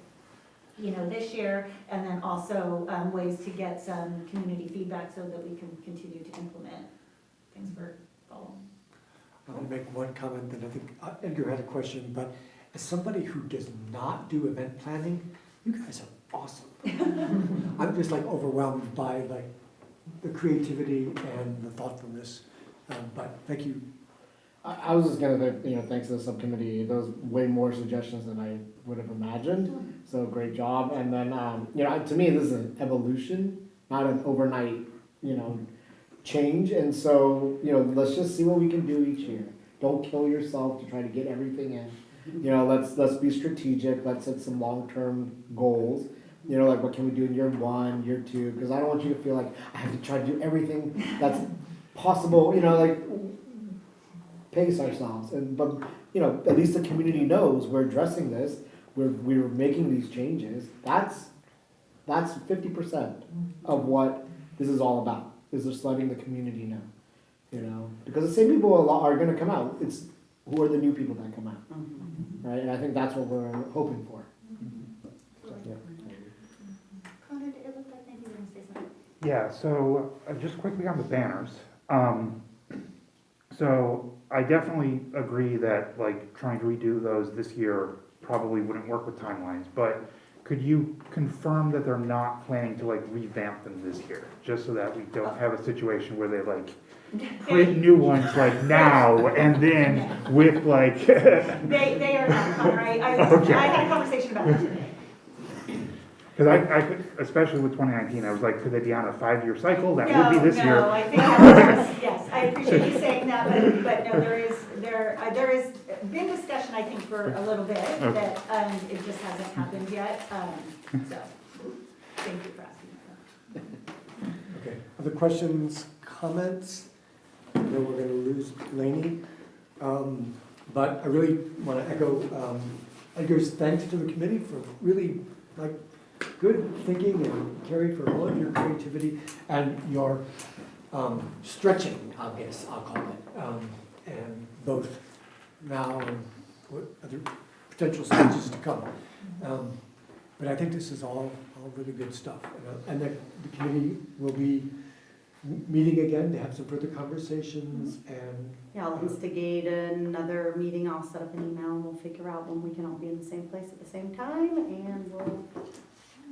you know, this year, and then also ways to get some community feedback so that we can continue to implement. Thanks for following. I want to make one comment, that I think Edgar had a question, but as somebody who does not do event planning, you guys are awesome. I'm just like overwhelmed by like the creativity and the thoughtfulness, but thank you. I was just gonna, you know, thanks to the subcommittee, those way more suggestions than I would have imagined, so great job. And then, you know, to me, this is an evolution, not an overnight, you know, change. And so, you know, let's just see what we can do each year. Don't kill yourself to try to get everything in. You know, let's be strategic, let's set some long-term goals. You know, like what can we do in year 1, year 2, because I don't want you to feel like I have to try to do everything that's possible, you know, like pace ourselves. But you know, at least the community knows we're addressing this, we're making these changes. That's 50% of what this is all about, is just letting the community know. You know, because the same people are gonna come out, it's who are the new people that come out, right? And I think that's what we're hoping for. Yeah. Connor, it looked like maybe you were going to say something. Yeah, so just quickly on the banners. So I definitely agree that like trying to redo those this year probably wouldn't work with timelines, but could you confirm that they're not planning to like revamp them this year? Just so that we don't have a situation where they like create new ones like now and then with like. They are not, Connor. I had a conversation about that today. Because I could, especially with 2019, I was like, could they be on a 5-year cycle? That would be this year. No, I think yes, I appreciate you saying that, but no, there is been discussion, I think, for a little bit, that it just hasn't happened yet, so, thank you for asking that. Okay, other questions, comments? I know we're gonna lose Lainey, but I really want to echo Edgar's thanks to the committee for really like good thinking, and Carrie for all of your creativity and your stretching, I guess I'll call it, and both now and what other potential stages to come. But I think this is all really good stuff, and the committee will be meeting again to have some further conversations and. Yeah, I'll instigate another meeting, I'll set up an email, and we'll figure out when we can all be in the same place at the same time, and we'll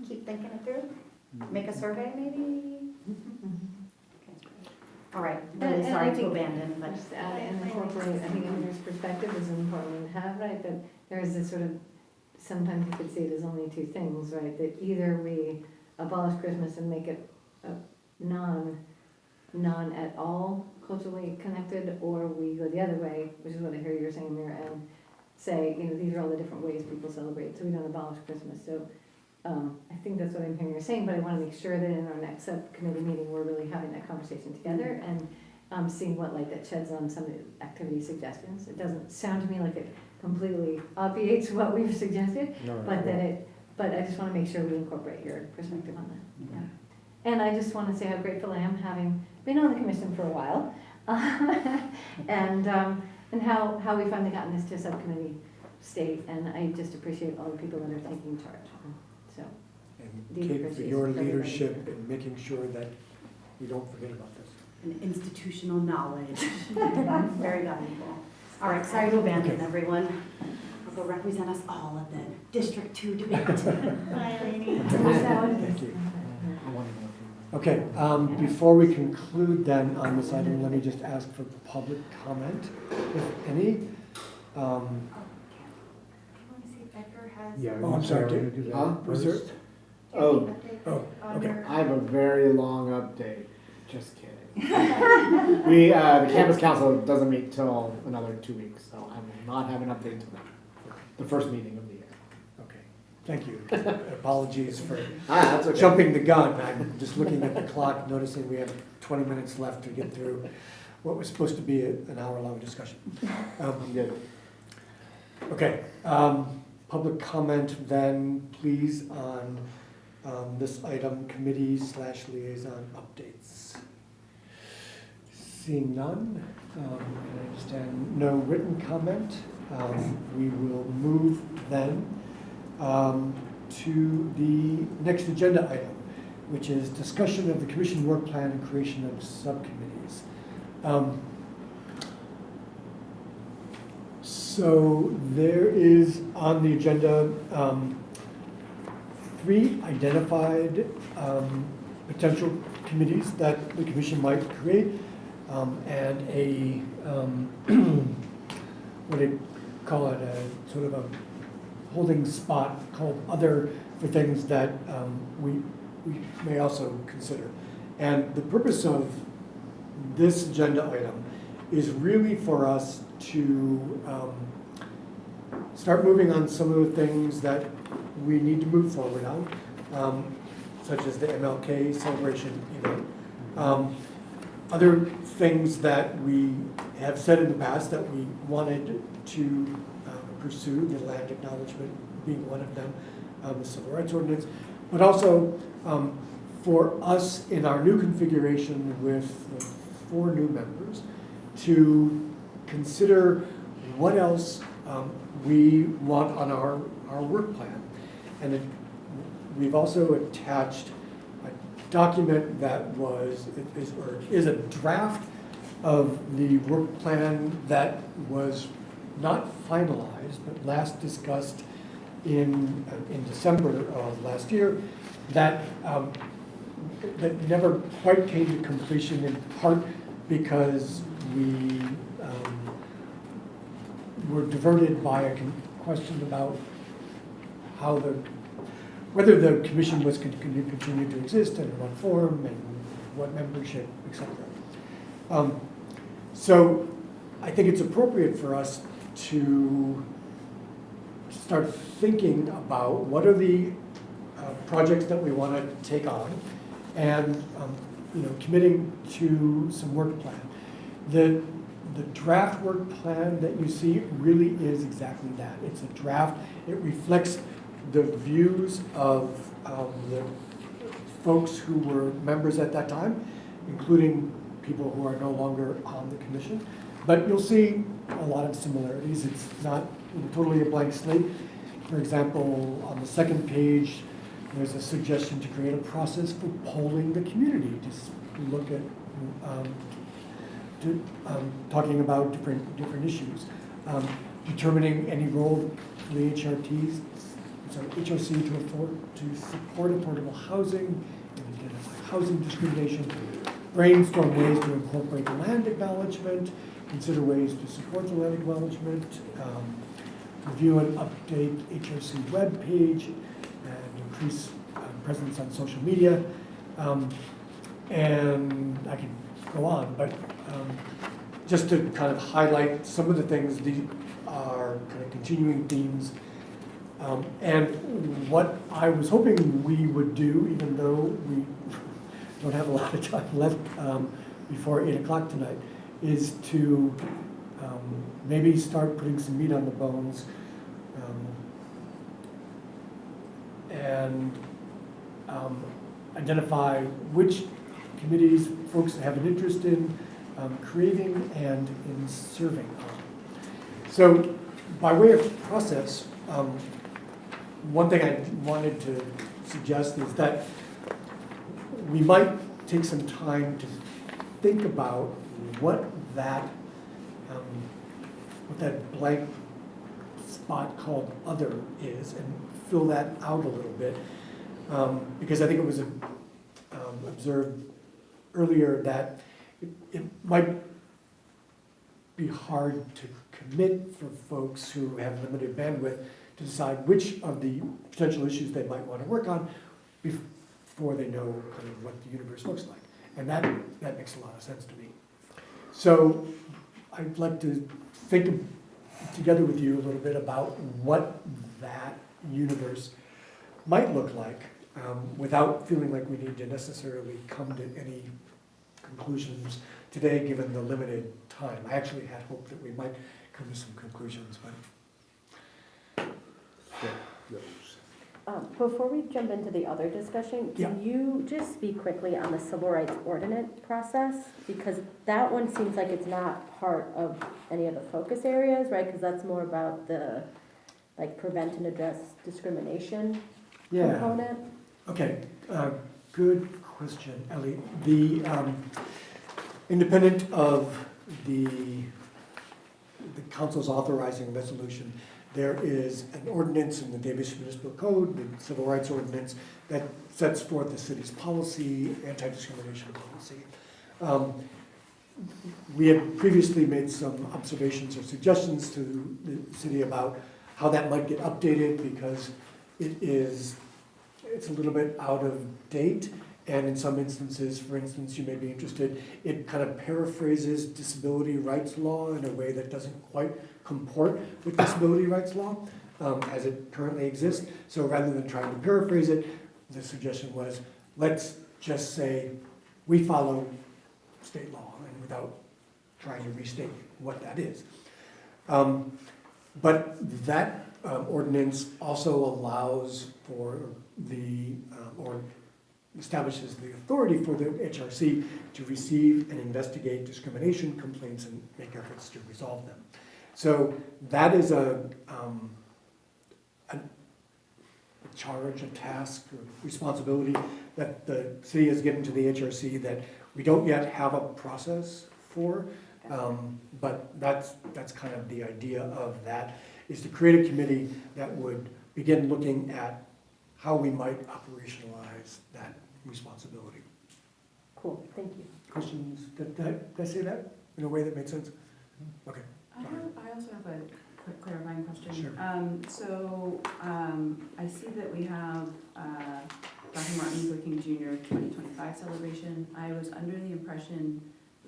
keep thinking it through. Make a survey, maybe? All right, really And sorry I to think- abandon, but. Just and incorporate, I think Andrew's perspective is important to have, right, that there is this sort of, sometimes you could see it as only two things, right, that either we abolish Christmas and make it a non at all culturally connected, or we go the other way, which is what I hear you're saying, Mira, and say, you know, these are all the different ways people celebrate, so we don't abolish Christmas, so I think that's what I'm hearing you're saying, but I want to make sure that in our next subcommittee meeting, we're really having that conversation together, seeing what light that sheds on some of the activity suggestions. It doesn't sound to me like it completely obviates what we've suggested, but I just want to make sure we incorporate your perspective on that. Yeah. And I just want to say how grateful I am, having been on the commission for a while, and how we finally gotten this to a subcommittee state, and I just appreciate all the people that are taking charge. So, And Deep Kate, for appreciation your for everybody. leadership in making sure that we don't forget about this. And institutional knowledge. Very valuable. All right, sorry to abandon everyone. I'll go represent us all at the District 2 debate. Bye, Lainey. Thank you. Okay, before we conclude then on this item, let me just ask for public comment, if any. Do you want to see if Edgar has? Yeah. Oh, I'm sorry, we're gonna do that Huh? Was there- first. Do you have any updates Oh, on okay. your- I have a very long update. Just kidding. The campus council doesn't meet till another 2 weeks, so I will not have an update till then. The first meeting of the year. Okay, thank you. Apologies for That's okay. jumping the gun. I'm just looking at the clock, noticing we have 20 minutes left to get through what was supposed to be an hour-long discussion. I'm good. Okay, public comment then, please, on this item, committee/liaison updates. Seeing none, and I understand no written comment, we will move then to the next agenda item, which is discussion of the commission work plan and creation of subcommittees. So there is on the agenda 3 identified potential committees that the commission might create, and a what do you call it, a sort of a holding spot called other for things that we may also consider. And the purpose of this agenda item is really for us to start moving on some of the things that we need to move forward on, such as the MLK celebration event. Other things that we have said in the past that we wanted to pursue, the land acknowledgement being one of them, the civil rights ordinance, but also for us in our new configuration with 4 new members to consider what else we want on our work plan. And we've also attached a document that is a draft of the work plan that was not finalized, but last discussed in December of last year, that never quite came to completion, in part because we were diverted by a question about how whether the commission was going to continue to exist and in what form and what membership, etc. So I think it's appropriate for us to start thinking about what are the projects that we want to take on, and committing to some work plan. The draft work plan that you see really is exactly that. It's a draft. It reflects the views of the folks who were members at that time, including people who are no longer on the commission. But you'll see a lot of similarities. It's not totally a blank slate. For example, on the second page, there's a suggestion to create a process for polling the community, to look at talking about different issues, determining any role for the HRC to support affordable housing, and identify housing discrimination, brainstorm ways to incorporate land acknowledgement, consider ways to support the land acknowledgement, review and update HRC webpage, and increase presence on social media. And I can go on, but just to kind of highlight some of the things, these are kind of continuing themes. And what I was hoping we would do, even though we don't have a lot of time left, before 8 o'clock tonight, is to maybe start putting some meat on the bones and identify which committees folks have an interest in creating and in serving on. So by way of process, one thing I wanted to suggest is that we might take some time to think about what that blank spot called other is and fill that out a little bit. Because I think it was observed earlier that it might be hard to commit for folks who have limited bandwidth to decide which of the potential issues they might want to work on before they know kind of what the universe looks like. And that makes a lot of sense to me. So I'd like to think together with you a little bit about what that universe might look like without feeling like we need to necessarily come to any conclusions today, given the limited time. I actually had hoped that we might come to some conclusions, but. Before we jump into the other discussion, can you just speak quickly on the civil rights ordinance process? Because that one seems like it's not part of any of the focus areas, right? Because that's more about the, like, prevent and address discrimination component. Okay, good question, Ellie. The, independent of the council's authorizing resolution, there is an ordinance in the Davis Municipal Code, the Civil Rights Ordinance, that sets forth the city's policy, anti-discrimination policy. We had previously made some observations or suggestions to the city about how that might get updated because it's a little bit out of date. And in some instances, for instance, you may be interested, it kind of paraphrases disability rights law in a way that doesn't quite comport with disability rights law as it currently exists. So rather than trying to paraphrase it, the suggestion was, let's just say we follow state law and without trying to restate what that is. But that ordinance also allows for the, or establishes the authority for the HRC to receive and investigate discrimination complaints and make efforts to resolve them. So that is a charge, a task, or responsibility that the city has given to the HRC that we don't yet have a process for, but that's kind of the idea of that, is to create a committee that would begin looking at how we might operationalize that responsibility. Cool, thank you. Questions? Did I say that in a way that made sense? Okay. I also have a quick clarifying question. Sure. So I see that we have Dr. Martin Luther King Jr. 2025 celebration. I was under the impression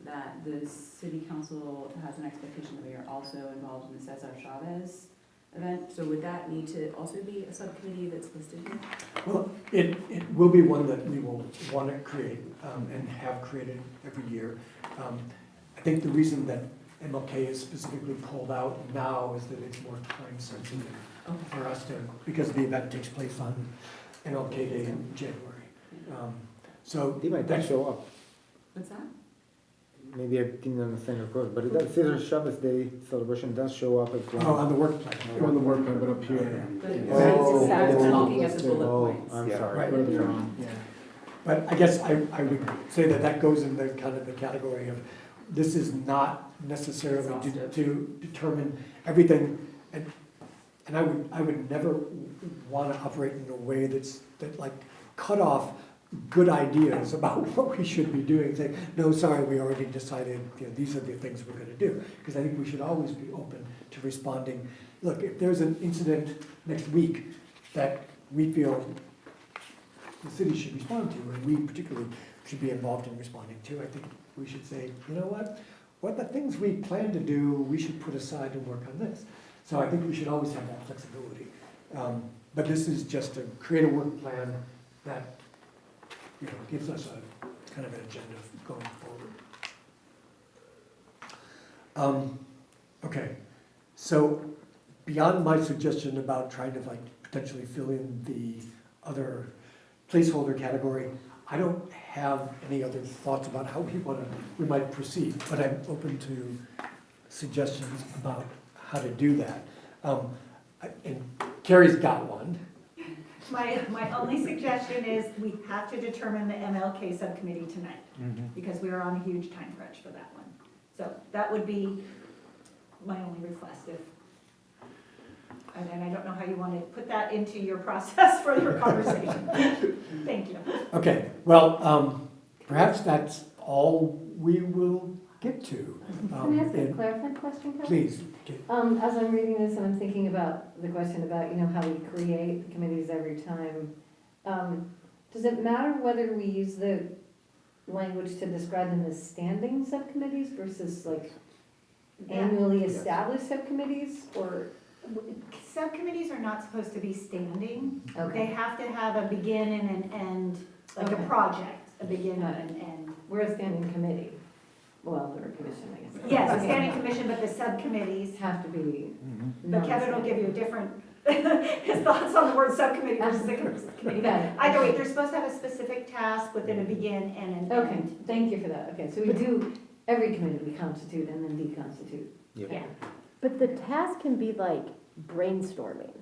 that the city council has an expectation that we are also involved in the Cesar Chavez event. So would that need to also be a subcommittee that's listed here? Well, it will be one that we will want to create and have created every year. I think the reason that MLK is specifically pulled out now is that it's more time sensitive for us to, because the event takes place on MLK Day in January. So They might that's show up. What's that? Maybe I didn't understand your question, but that Cesar Chavez Day celebration does show up as well. on the work plan. On the work plan, but up here. But Oh, I'm oh, looking at the bullet Oh, points. I'm Yeah. sorry. Right. Further on. Yeah. But I guess I would say that goes in the kind of the category of, this is not necessarily Exhaustive. to determine everything. And I would never want to operate in a way that like cut off good ideas about what we should be doing. Say, no, sorry, we already decided, these are the things we're going to do. Because I think we should always be open to responding. Look, if there's an incident next week that we feel the city should respond to, and we particularly should be involved in responding to, I think we should say, you know what the things we plan to do, we should put aside and work on this. So I think we should always have that flexibility. But this is just to create a work plan that gives us a kind of an agenda going forward. Okay, so beyond my suggestion about trying to like potentially fill in the other placeholder category, I don't have any other thoughts about how we might proceed, but I'm open to suggestions about how to do that. And Carrie's got one. My only suggestion is we have to determine the MLK subcommittee tonight, because we are on a huge time crunch for that one. So that would be my only request if, and I don't know how you want to put that into your process for your conversation. Thank you. Okay, well, perhaps that's all we will get to. Can I ask a and clarifying question, Kevin? Please. As I'm reading this and I'm thinking about the question about, how we create the committees every time, does it matter whether we use the language to describe them as standing subcommittees versus like annually established subcommittees, or? Subcommittees are not supposed to be standing. They Okay. have to have a begin and an end, like a Okay. project, a begin and an end. We're a standing committee. Well, they're a commission, I guess. Yes, a Okay. standing commission, but the subcommittees, Have to be. but Kevin will give you a different, his thoughts on the word subcommittee versus the committee. Got it. Either way, they're supposed to have a specific task within a begin and an Okay, end. thank you for that. Okay, so we do, every committee we constitute and then deconstitute. Yeah. But the task can be like brainstorming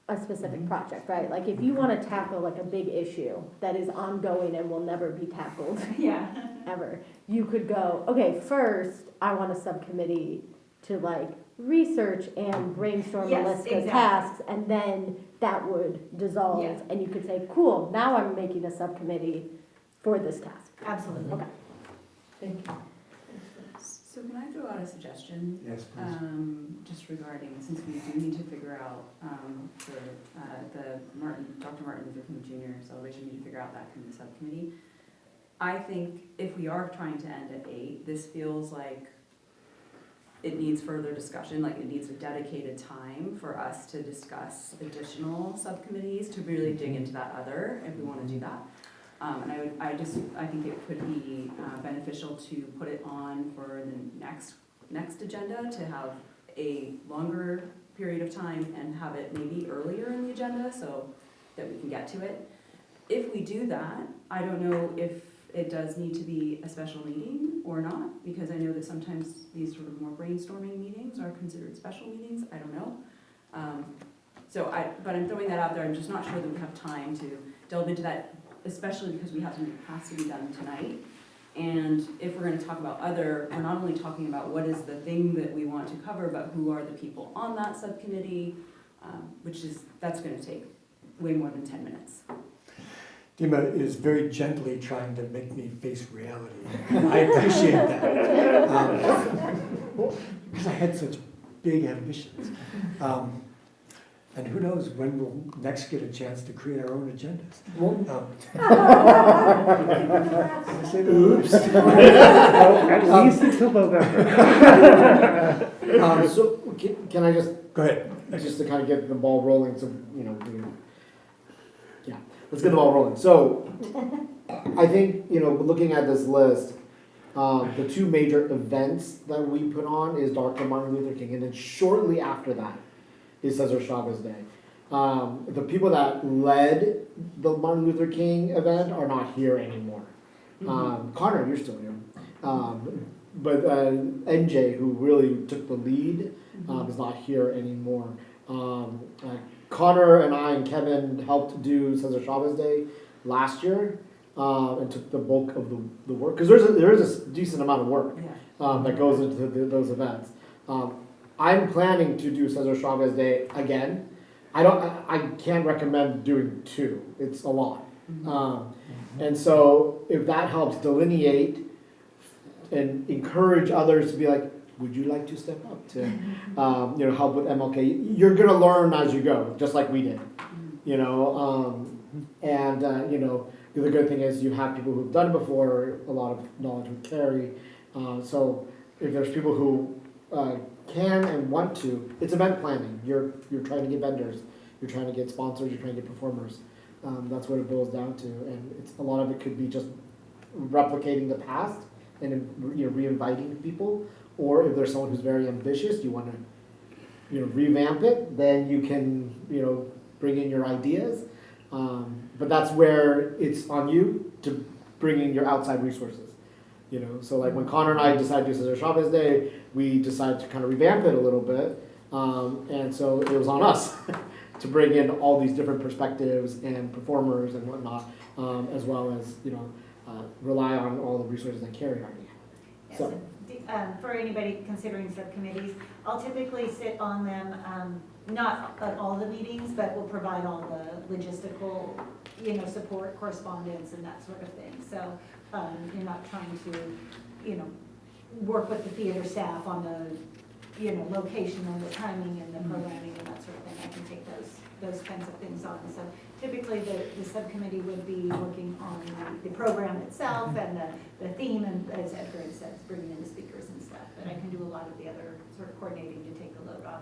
a specific project, right? Like if you want to tackle like a big issue that is ongoing and will never be tackled Yeah. ever, you could go, okay, first I want a subcommittee to like research and brainstorm a Yes, list of exactly. tasks, and then that would dissolve, Yeah. and you could say, cool, now I'm making a subcommittee for this task. Absolutely. Okay. Thank you. So can I throw out a suggestion? Yes, please. Just regarding, since we do need to figure out, for, the Dr. Martin Luther King Jr. celebration, we need to figure out that committee subcommittee. I think if we are trying to end at 8, this feels like it needs further discussion, like it needs a dedicated time for us to discuss additional subcommittees, to really dig into that other, if we wanna do that. And I think it could be beneficial to put it on for the next agenda, to have a longer period of time and have it maybe earlier in the agenda so that we can get to it. If we do that, I don't know if it does need to be a special meeting or not, because I know that sometimes these sort of more brainstorming meetings are considered special meetings, I don't know. But I'm throwing that out there, I'm just not sure that we have time to delve into that, especially because we have something that has to be done tonight. And if we're gonna talk about other, we're not only talking about what is the thing that we want to cover, but who are the people on that subcommittee, that's gonna take way more than 10 minutes. Dima is very gently trying to make me face reality. I appreciate that. Because I had such big ambitions. And who knows when we'll next get a chance to create our own agendas. Oops. At least until November. So can I just, Go ahead. just to kind of get the ball rolling, so, yeah, let's get the ball rolling. So, I think, looking at this list, the two major events that we put on is Dr. Martin Luther King, and then shortly after that is Cesar Chavez Day. The people that led the Martin Luther King event are not here anymore. Connor, you're still here. But NJ, who really took the lead, is not here anymore. Connor and I and Kevin helped do Cesar Chavez Day last year, and took the bulk of the work, because there is a decent amount of work that goes into those events. I'm planning to do Cesar Chavez Day again. I can't recommend doing 2. It's a lot. And so if that helps delineate and encourage others to be like, would you like to step up to help with MLK? You're gonna learn as you go, just like we did. The good thing is you have people who've done it before, a lot of knowledge would carry. So if there's people who can and want to, it's event planning. You're trying to get vendors, you're trying to get sponsors, you're trying to get performers. That's what it boils down to, and a lot of it could be just replicating the past and re-inviting people, or if there's someone who's very ambitious, you want to revamp it, then you can bring in your ideas. But that's where it's on you to bring in your outside resources. So like when Connor and I decided to do Cesar Chavez Day, we decided to kind of revamp it a little bit, and so it was on us to bring in all these different perspectives and performers and whatnot, as well as rely on all the resources that Carrie already had. Yes, So. for anybody considering subcommittees, I'll typically sit on them, not at all the meetings, but will provide all the logistical, support, correspondence, and that sort of thing. So you're not trying to, work with the theater staff on the, location and the timing and the programming and that sort of thing. I can take those kinds of things on. So typically the subcommittee would be working on the program itself and the theme, and as Edgar had said, bringing in the speakers and stuff. But I can do a lot of the other sort of coordinating to take the load off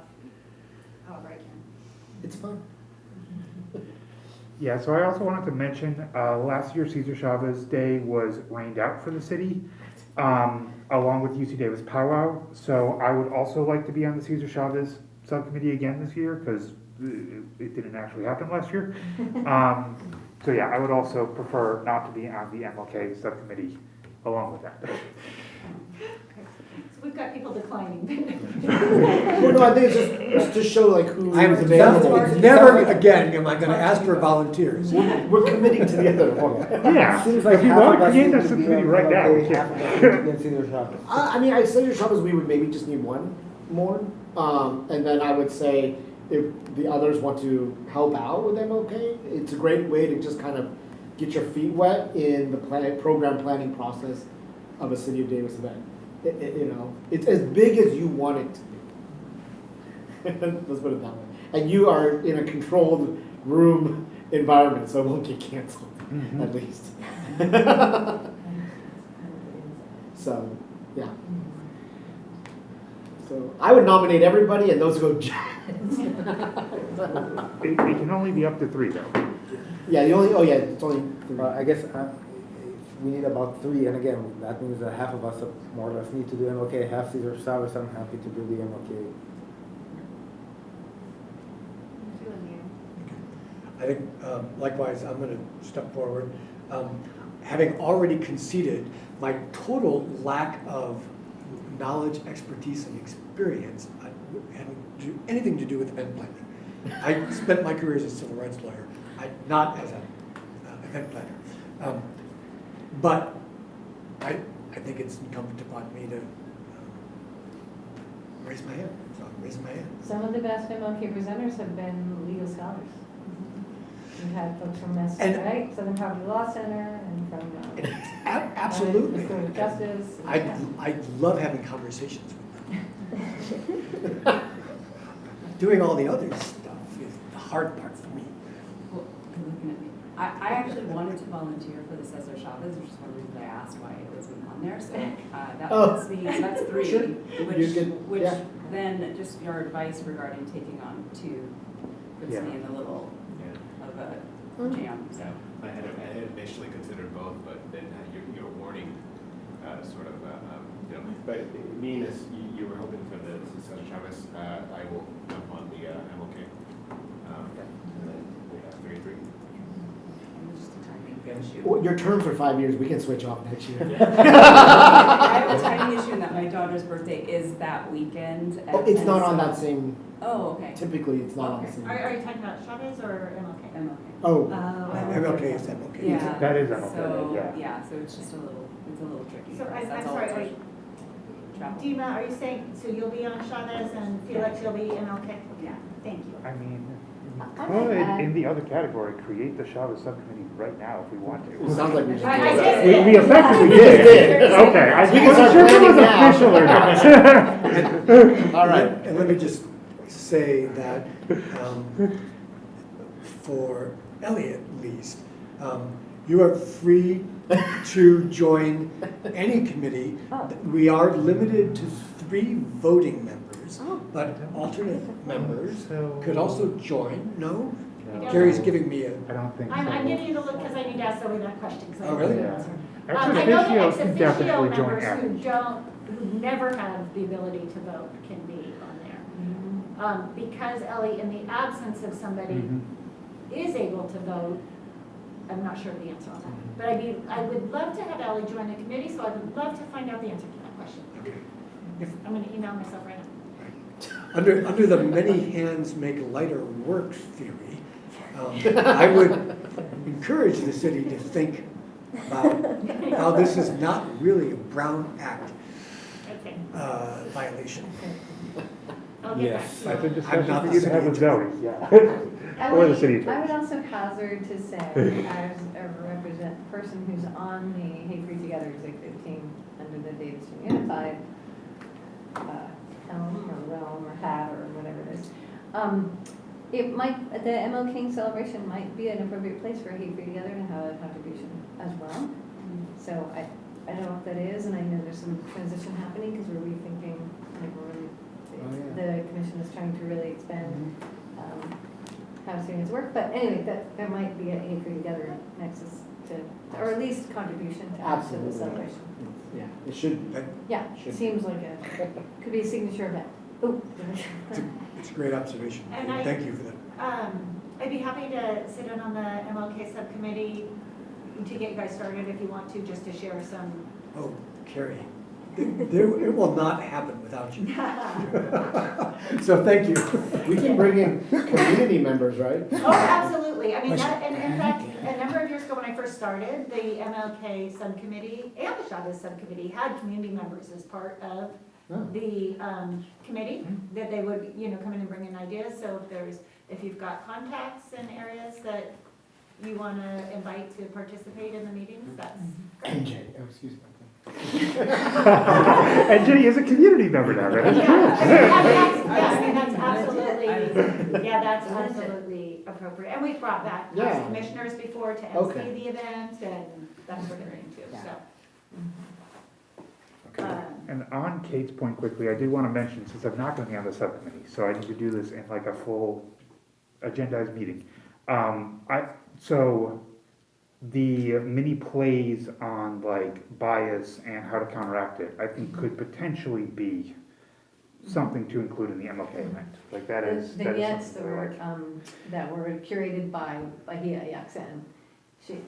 however I can. It's fun. Yeah, so I also wanted to mention, last year Cesar Chavez Day was rained out for the city, along with UC Davis powwow. So I would also like to be on the Cesar Chavez subcommittee again this year, because it didn't actually happen last year. So yeah, I would also prefer not to be on the MLK subcommittee along with that. So we've got people declining. Well, no, I think it's just to show like who I'm is available. never again am I gonna ask for volunteers. We're committing to the other one. Yeah, Seems like if you half want of to us create need that to be subcommittee on right now, we MLK, half of us can. need to be in Cesar Chavez. I mean, I say your Chavez, we would maybe just need one more. And then I would say if the others want to help out with MLK, it's a great way to just kind of get your feet wet in the program planning process of a City of Davis event. It's as big as you want it to be. Let's put it that way. And you are in a controlled room environment, so it won't get canceled, at least. So, yeah. So I would nominate everybody, and those who go Giants. It can only be up to 3 though. Yeah, it's only 3. I guess we need about 3, and again, that means that half of us more or less need to do MLK, half Cesar Chavez. I'm happy to do the MLK. I think likewise, I'm gonna step forward. Having already conceded my total lack of knowledge, expertise, and experience having anything to do with event planning. I spent my career as a civil rights lawyer, not as an event planner. But I think it's incumbent upon me to raise my hand. So I'm raising my hand. Some of the best MLK presenters have been legal scholars. We've had folks from Southern Poverty Law Center and from Absolutely. the School of Justice. I love having conversations with them. Doing all the other stuff is the hard part for me. Well, you're looking at me. I actually wanted to volunteer for the Cesar Chavez, which is one reason I asked why it wasn't on there. So that puts me, so that's 3, Sure. which Yeah. then just your advice regarding taking on 2 puts Yeah. me in the little of a jam. So. Yeah, I had initially considered both, but then your warning sort of, but being as you were hoping for the Cesar Chavez, I will jump on the MLK. And then we have 3-3. Just a timing issue. Well, your terms are 5 years. We can switch off next year. I have a timing issue in that my daughter's birthday is that weekend. Oh, it's and not on so- that same. Oh, okay. Typically, it's not on the Okay. same. Are you talking about Chavez or MLK? MLK. Oh, MLK is MLK. Yeah. That is MLK, So, yeah. so it's just a little tricky. So for us. I'm That's all sorry, it's travel. Dima, are you saying, so you'll be on Chavez and Felix, you'll be MLK? Yeah. Thank you. I mean, I we might could, add- in the other category, create the Chavez subcommittee right now if we want it to. sounds like we just I did just that. did. We effectively We just did. did. Okay, I We can wasn't start sure if it was planning now. official or not. All right. And let me just say that for Elliot at least, you are free to join any committee. We are limited to 3 voting members, but alternate members could also join. No? No. Gary's giving me a, I don't think so. I'm giving you the look because I need to ask Zoe that question. 'cause I Oh, really? didn't answer. Ex I know officio the ex can officio definitely join members who average. don't, who never have the ability to vote can be on there. Because Ellie, in the absence of somebody Mhm. is able to vote, I'm not sure of the answer on that. But I would love to have Ellie join the committee, so I would love to find out the answer to that question. I'm gonna email myself right now. Under the many hands make lighter work theory, I would encourage the city to think about how this is not really a Brown Act Okay, violation. I'll get back Yes. to That's a you. discussion not for the you to have city with Zoe, yeah. Or the city I would attorney. also hazard to say, as a person who's on the Hey Free Together executive team under the Davis Unified helm or realm or hat or whatever it is, it might, the ML King celebration might be an appropriate place for Hey Free Together to have a contribution as well. So I don't know what that is, and I know there's some transition happening because we're rethinking, like we're really, the commission is trying to really expand how students work, but anyway, that might be a Hey Free Together nexus to, or at least contribution to add to the Absolutely. celebration. Yeah, it should, Yeah, Should it be. seems like could be a signature event. Oh. It's a great observation. And I- Thank you for that. I'd be happy to sit in on the MLK subcommittee to get you guys started if you want to, just to share some. Oh, Carrie, it will not happen without you. So thank you. we can bring in community members, right? Oh, absolutely. I mean, that, and in fact, a number of years ago when I first started, the MLK subcommittee and the Chavez subcommittee had community members as part of Oh. the committee, that they would, come in and bring in ideas. So if you've got contacts in areas that you want to invite to participate in the meetings, that's great. MJ, oh, excuse me. And Jenny is a community member now, right? That's absolutely, that's absolutely appropriate. And we've brought back Yeah. past commissioners before to Okay. MC the event, and that's what they're into, so. And on Kate's point quickly, I do want to mention, since I'm not going to be on the subcommittee, so I need to do this in like a full agendized meeting. So the mini plays on like bias and how to counteract it, I think could potentially be something to include in the MLK event. Like that is Vignettes something that were curated by Bahia Yaxen.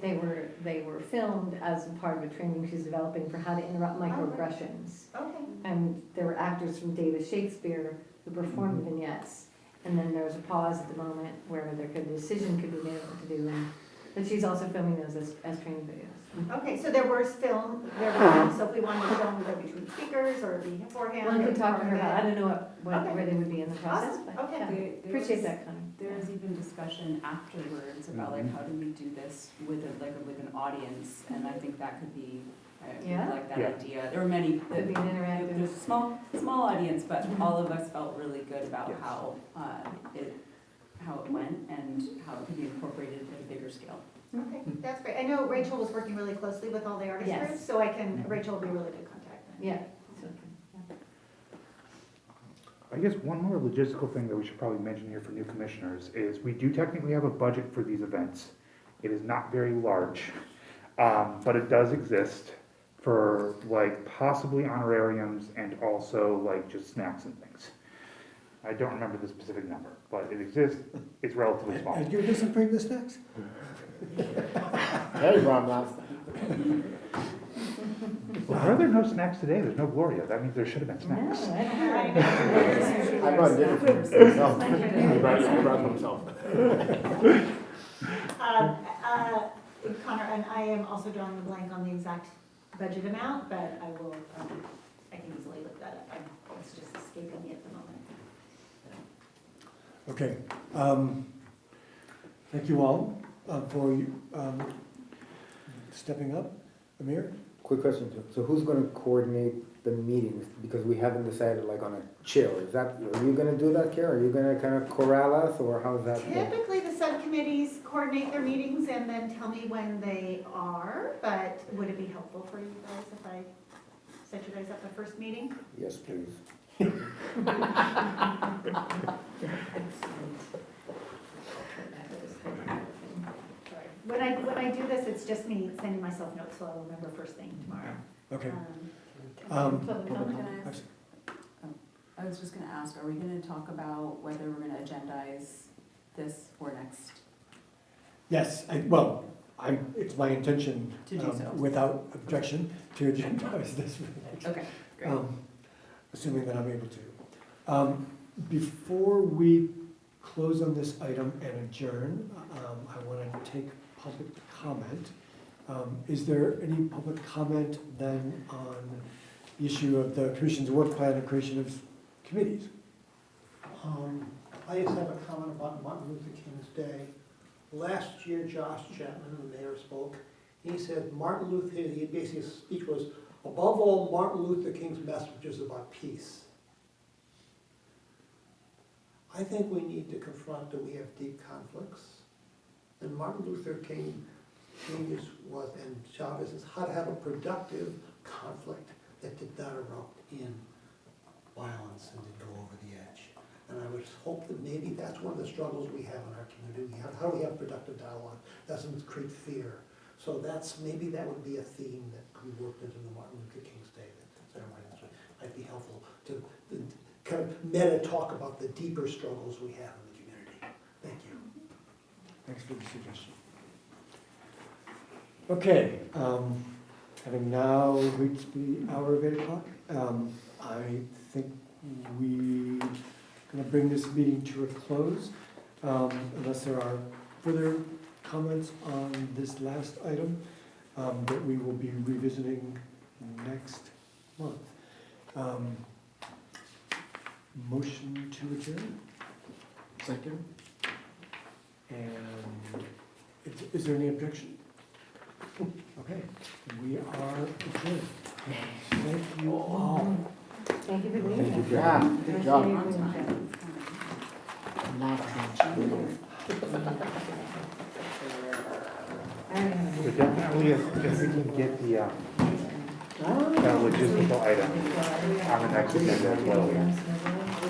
They were filmed as a part of a training she's developing for how to interrupt microaggressions. Okay. And there were actors from David Shakespeare who performed vignettes. And then there was a pause at the moment where a decision could be made what to do. But she's also filming those as training videos. Okay, so there was film, so if we wanted to film, either between speakers or beforehand. Well, I could or talk to her about, I beforehand. don't know Okay. where they would be in the process, Awesome. but Okay. yeah, appreciate that, Connie. There was even discussion afterwards about like, how do we do this with an audience, and I think that could be, I really Yeah. like that Yeah. idea. There were many, Could be an interactive. there's a small audience, but all of us felt really good about Yes. how it went and how it could be incorporated at a bigger scale. Okay, that's great. I know Rachel was working really closely with all the artist Yes. groups, so Rachel will be a really good contact then. Yeah. I guess one more logistical thing that we should probably mention here for new commissioners is we do technically have a budget for these events. It is not very large, but it does exist for like possibly honorariums and also like just snacks and things. I don't remember the specific number, but it exists. It's relatively small. And you doesn't bring the snacks? Hey, Rob, last Why are there no snacks today? There's no Gloria. That means there should have been No, snacks. I don't know. I brought dinner for myself. He brought himself. Connor, and I am also drawing a blank on the exact budget amount, but I will, I can easily look that up. It's just escaping me at the moment. Okay. Thank you all for stepping up. Amir? Quick question, so who's gonna coordinate the meetings? Because we haven't decided like on a chair. Are you gonna do that, Kara? Are you gonna kind of corral us, or how's that? go? Typically, the subcommittees coordinate their meetings and then tell me when they are, but would it be helpful for you guys if I set you guys up the first meeting? Yes, please. When I when I do this, it's just me sending myself notes, so I'll remember first thing tomorrow. Okay. Public Can comment? I ask- I was just gonna ask, are we gonna talk about whether we're gonna agendize this for next? Yes, it's my intention, To do so. without objection, to agendize this. Okay, great. Assuming that I'm able to. Before we close on this item and adjourn, I want to take public comment. Is there any public comment then on the issue of the commission's work plan and creation of committees? I just have a comment about Martin Luther King's Day. Last year, Josh Chapman, the mayor, spoke. He said Martin Luther, he basically, his speech was, above all, Martin Luther King's message is about peace. I think we need to confront that we have deep conflicts. And Martin Luther King and Chavez is how to have a productive conflict that did not erupt in violence and did go over the edge. And I would hope that maybe that's one of the struggles we have in our community. How do we have productive dialogue? Doesn't create fear. So maybe that would be a theme that could be worked into the Martin Luther King's Day ceremony. That might be helpful to kind of meta talk about the deeper struggles we have in the community. Thank you. Thanks for the suggestion. Okay, having now reached the hour of 8 o'clock, I think we're going to bring this meeting to a close, unless there are further comments on this last item that we will be revisiting next month. Motion to adjourn? Second? And is there any objection? Okay, we are adjourned. Thank you all. Thank you for being Thank you, here. Yeah, good job. On time. Not transparent. So definitely, if we can get the logistical item on the next agenda as well.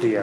The